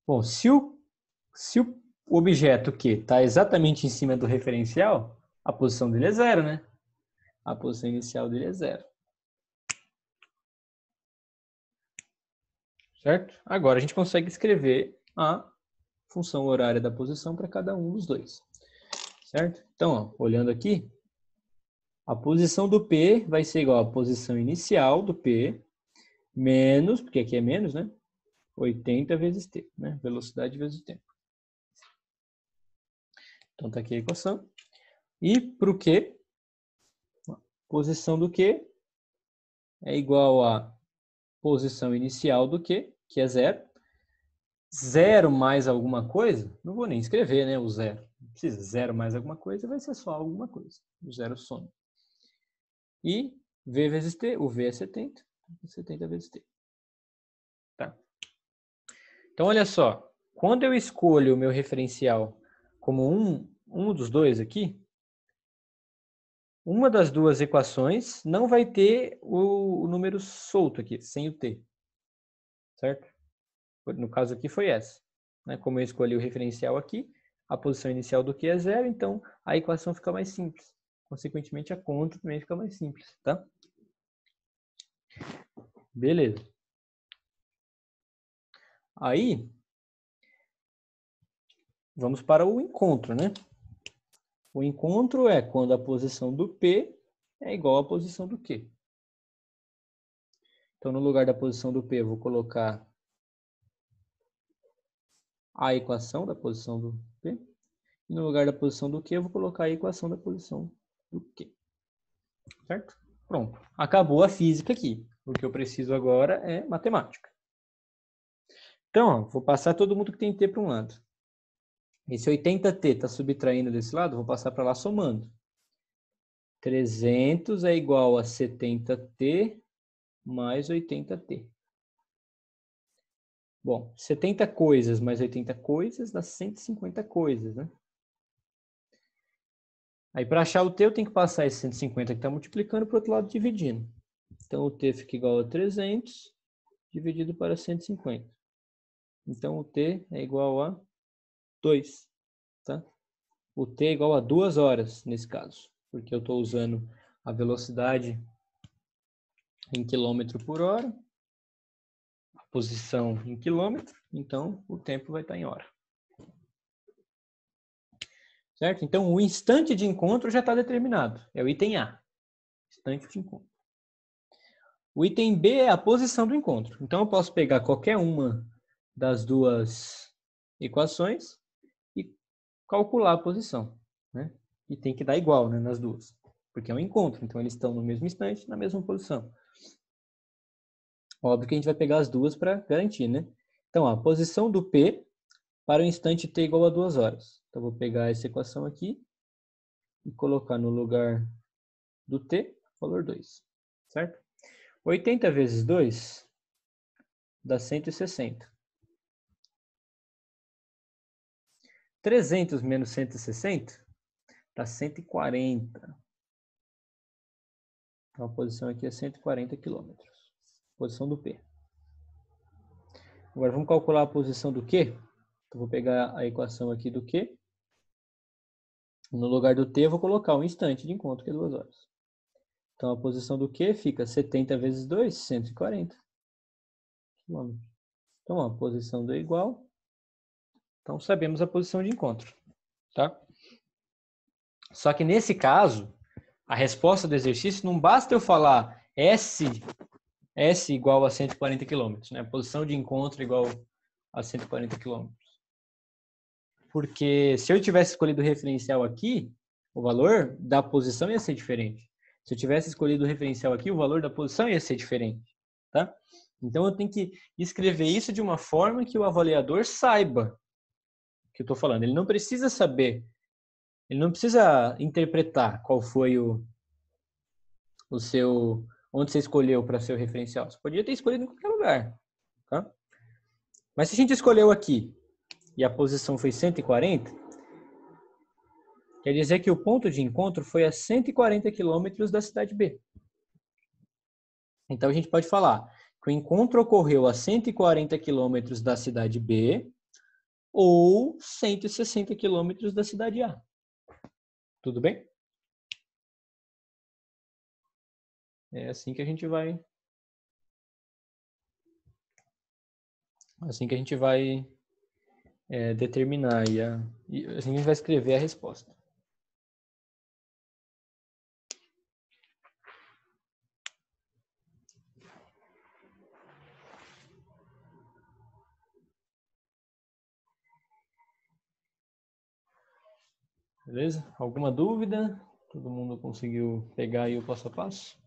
Bom, se o objeto Q está exatamente em cima do referencial, a posição dele é zero, né? A posição inicial dele é zero. Certo? Agora a gente consegue escrever a função horária da posição para cada um dos dois. Certo? Então, ó, olhando aqui, a posição do P vai ser igual à posição inicial do P, menos, porque aqui é menos, né? 80 vezes T, né? Velocidade vezes tempo. Então, tá aqui a equação. E para o Q, a posição do Q é igual à posição inicial do Q, que é zero. Zero mais alguma coisa, não vou nem escrever, né? O zero. Não precisa, zero mais alguma coisa vai ser só alguma coisa. O zero some. E V vezes T, o V é 70, 70 vezes T. Tá. Então, olha só. Quando eu escolho o meu referencial como um dos dois aqui, uma das duas equações não vai ter o número solto aqui, sem o T. Certo? No caso aqui foi essa. Como eu escolhi o referencial aqui, a posição inicial do Q é zero, então a equação fica mais simples. Consequentemente, a conta também fica mais simples, tá? Beleza. Aí, vamos para o encontro, né? O encontro é quando a posição do P é igual à posição do Q. Então, no lugar da posição do P, eu vou colocar a equação da posição do P. E no lugar da posição do Q, eu vou colocar a equação da posição do Q. Certo? Pronto. Acabou a física aqui. O que eu preciso agora é matemática. Então, ó, vou passar todo mundo que tem T para um lado. Esse 80T está subtraindo desse lado, vou passar para lá somando. 300 é igual a 70T mais 80T. Bom, 70 coisas mais 80 coisas dá 150 coisas, né? Aí, para achar o T, eu tenho que passar esse 150 que está multiplicando para o outro lado dividindo. Então, o T fica igual a 300 dividido para 150. Então, o T é igual a 2. Tá? O T é igual a 2 horas, nesse caso. Porque eu estou usando a velocidade em quilômetro por hora, a posição em quilômetro, então o tempo vai estar em hora. Certo? Então, o instante de encontro já está determinado. É o item A. Instante de encontro. O item B é a posição do encontro. Então, eu posso pegar qualquer uma das duas equações e calcular a posição. Né? E tem que dar igual, né, nas duas. Porque é um encontro. Então, eles estão no mesmo instante, na mesma posição. Óbvio que a gente vai pegar as duas para garantir, né? Então, a posição do P para o instante t igual a 2 horas. Então, vou pegar essa equação aqui e colocar no lugar do t, valor 2. Certo? 80 vezes 2 dá 160. 300 menos 160 dá 140. Então, a posição aqui é 140 quilômetros. Posição do P. Agora, vamos calcular a posição do Q? Então, vou pegar a equação aqui do Q. No lugar do T, eu vou colocar o instante de encontro, que é 2 horas. Então, a posição do Q fica 70 vezes 2, 140 km. Então, a posição do igual. Então, sabemos a posição de encontro. Tá? Só que nesse caso, a resposta do exercício não basta eu falar S igual a 140 km, né? A posição de encontro igual a 140 km. Porque se eu tivesse escolhido o referencial aqui, o valor da posição ia ser diferente. Se eu tivesse escolhido o referencial aqui, o valor da posição ia ser diferente. Tá? Então, eu tenho que escrever isso de uma forma que o avaliador saiba o que eu estou falando. Ele não precisa saber, ele não precisa interpretar qual foi o seu, onde você escolheu para ser o referencial. Você podia ter escolhido em qualquer lugar. Tá? Mas se a gente escolheu aqui e a posição foi 140, quer dizer que o ponto de encontro foi a 140 quilômetros da cidade B. Então, a gente pode falar que o encontro ocorreu a 140 quilômetros da cidade B ou 160 quilômetros da cidade A. Tudo bem? É assim que a gente vai... Assim que a gente vai determinar e assim a gente vai escrever a resposta. Beleza? Alguma dúvida? Todo mundo conseguiu pegar aí o passo a passo?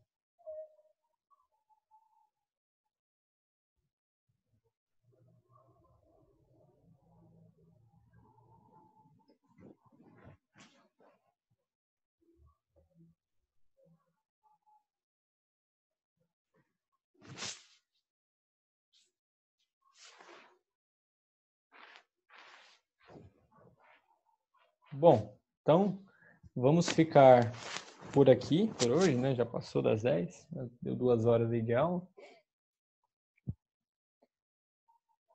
Bom, então vamos ficar por aqui, por hoje, né? Já passou das 10, deu 2 horas aí de aula.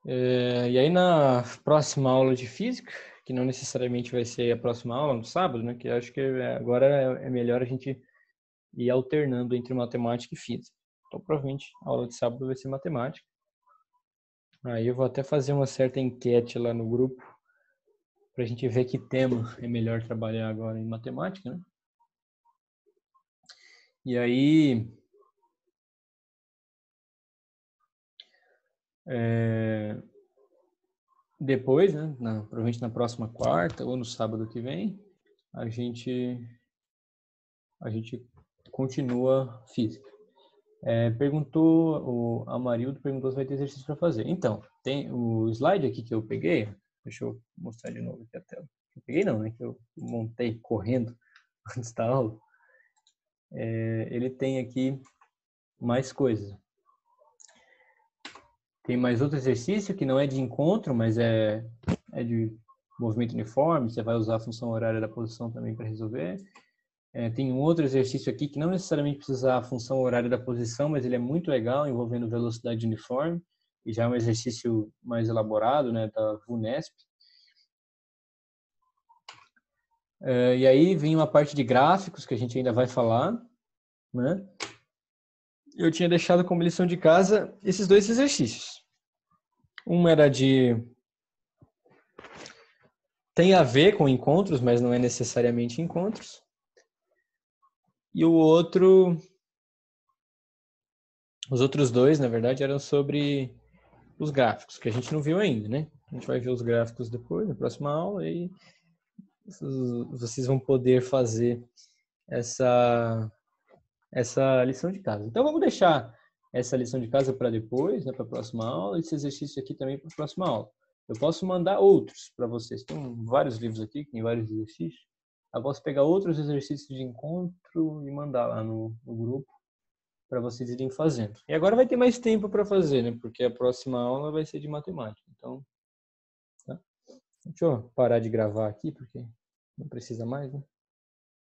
E aí na próxima aula de física, que não necessariamente vai ser a próxima aula no sábado, né? Que eu acho que agora é melhor a gente ir alternando entre matemática e física. Então provavelmente a aula de sábado vai ser matemática. Aí eu vou até fazer uma certa enquete lá no grupo para a gente ver que tema é melhor trabalhar agora em matemática, né? E aí depois, né, provavelmente na próxima quarta ou no sábado que vem, a gente continua física. O Amarildo perguntou se vai ter exercício para fazer. Então, tem o slide aqui que eu peguei, deixa eu mostrar de novo aqui a tela. Eu peguei não, né, que eu montei correndo antes da aula. Ele tem aqui mais coisas. Tem mais outro exercício que não é de encontro, mas é de movimento uniforme. Você vai usar a função horária da posição também para resolver. Tem um outro exercício aqui que não necessariamente precisa usar a função horária da posição, mas ele é muito legal, envolvendo velocidade uniforme. E já é um exercício mais elaborado, né, da VUNESP. E aí vem uma parte de gráficos que a gente ainda vai falar, né? Eu tinha deixado como lição de casa esses 2 exercícios. Um era tem a ver com encontros, mas não é necessariamente encontros. E o outro, os outros 2, na verdade, eram sobre os gráficos, que a gente não viu ainda, né? A gente vai ver os gráficos depois, na próxima aula, e vocês vão poder fazer essa lição de casa. Então, vamos deixar essa lição de casa para depois, né, para a próxima aula, e esse exercício aqui também para a próxima aula. Eu posso mandar outros para vocês. Tem vários livros aqui, tem vários exercícios. Eu posso pegar outros exercícios de encontro e mandar lá no grupo para vocês irem fazendo. E agora vai ter mais tempo para fazer, né? Porque a próxima aula vai ser de matemática. Então, tá? Deixa eu parar de gravar aqui, porque não precisa mais, né?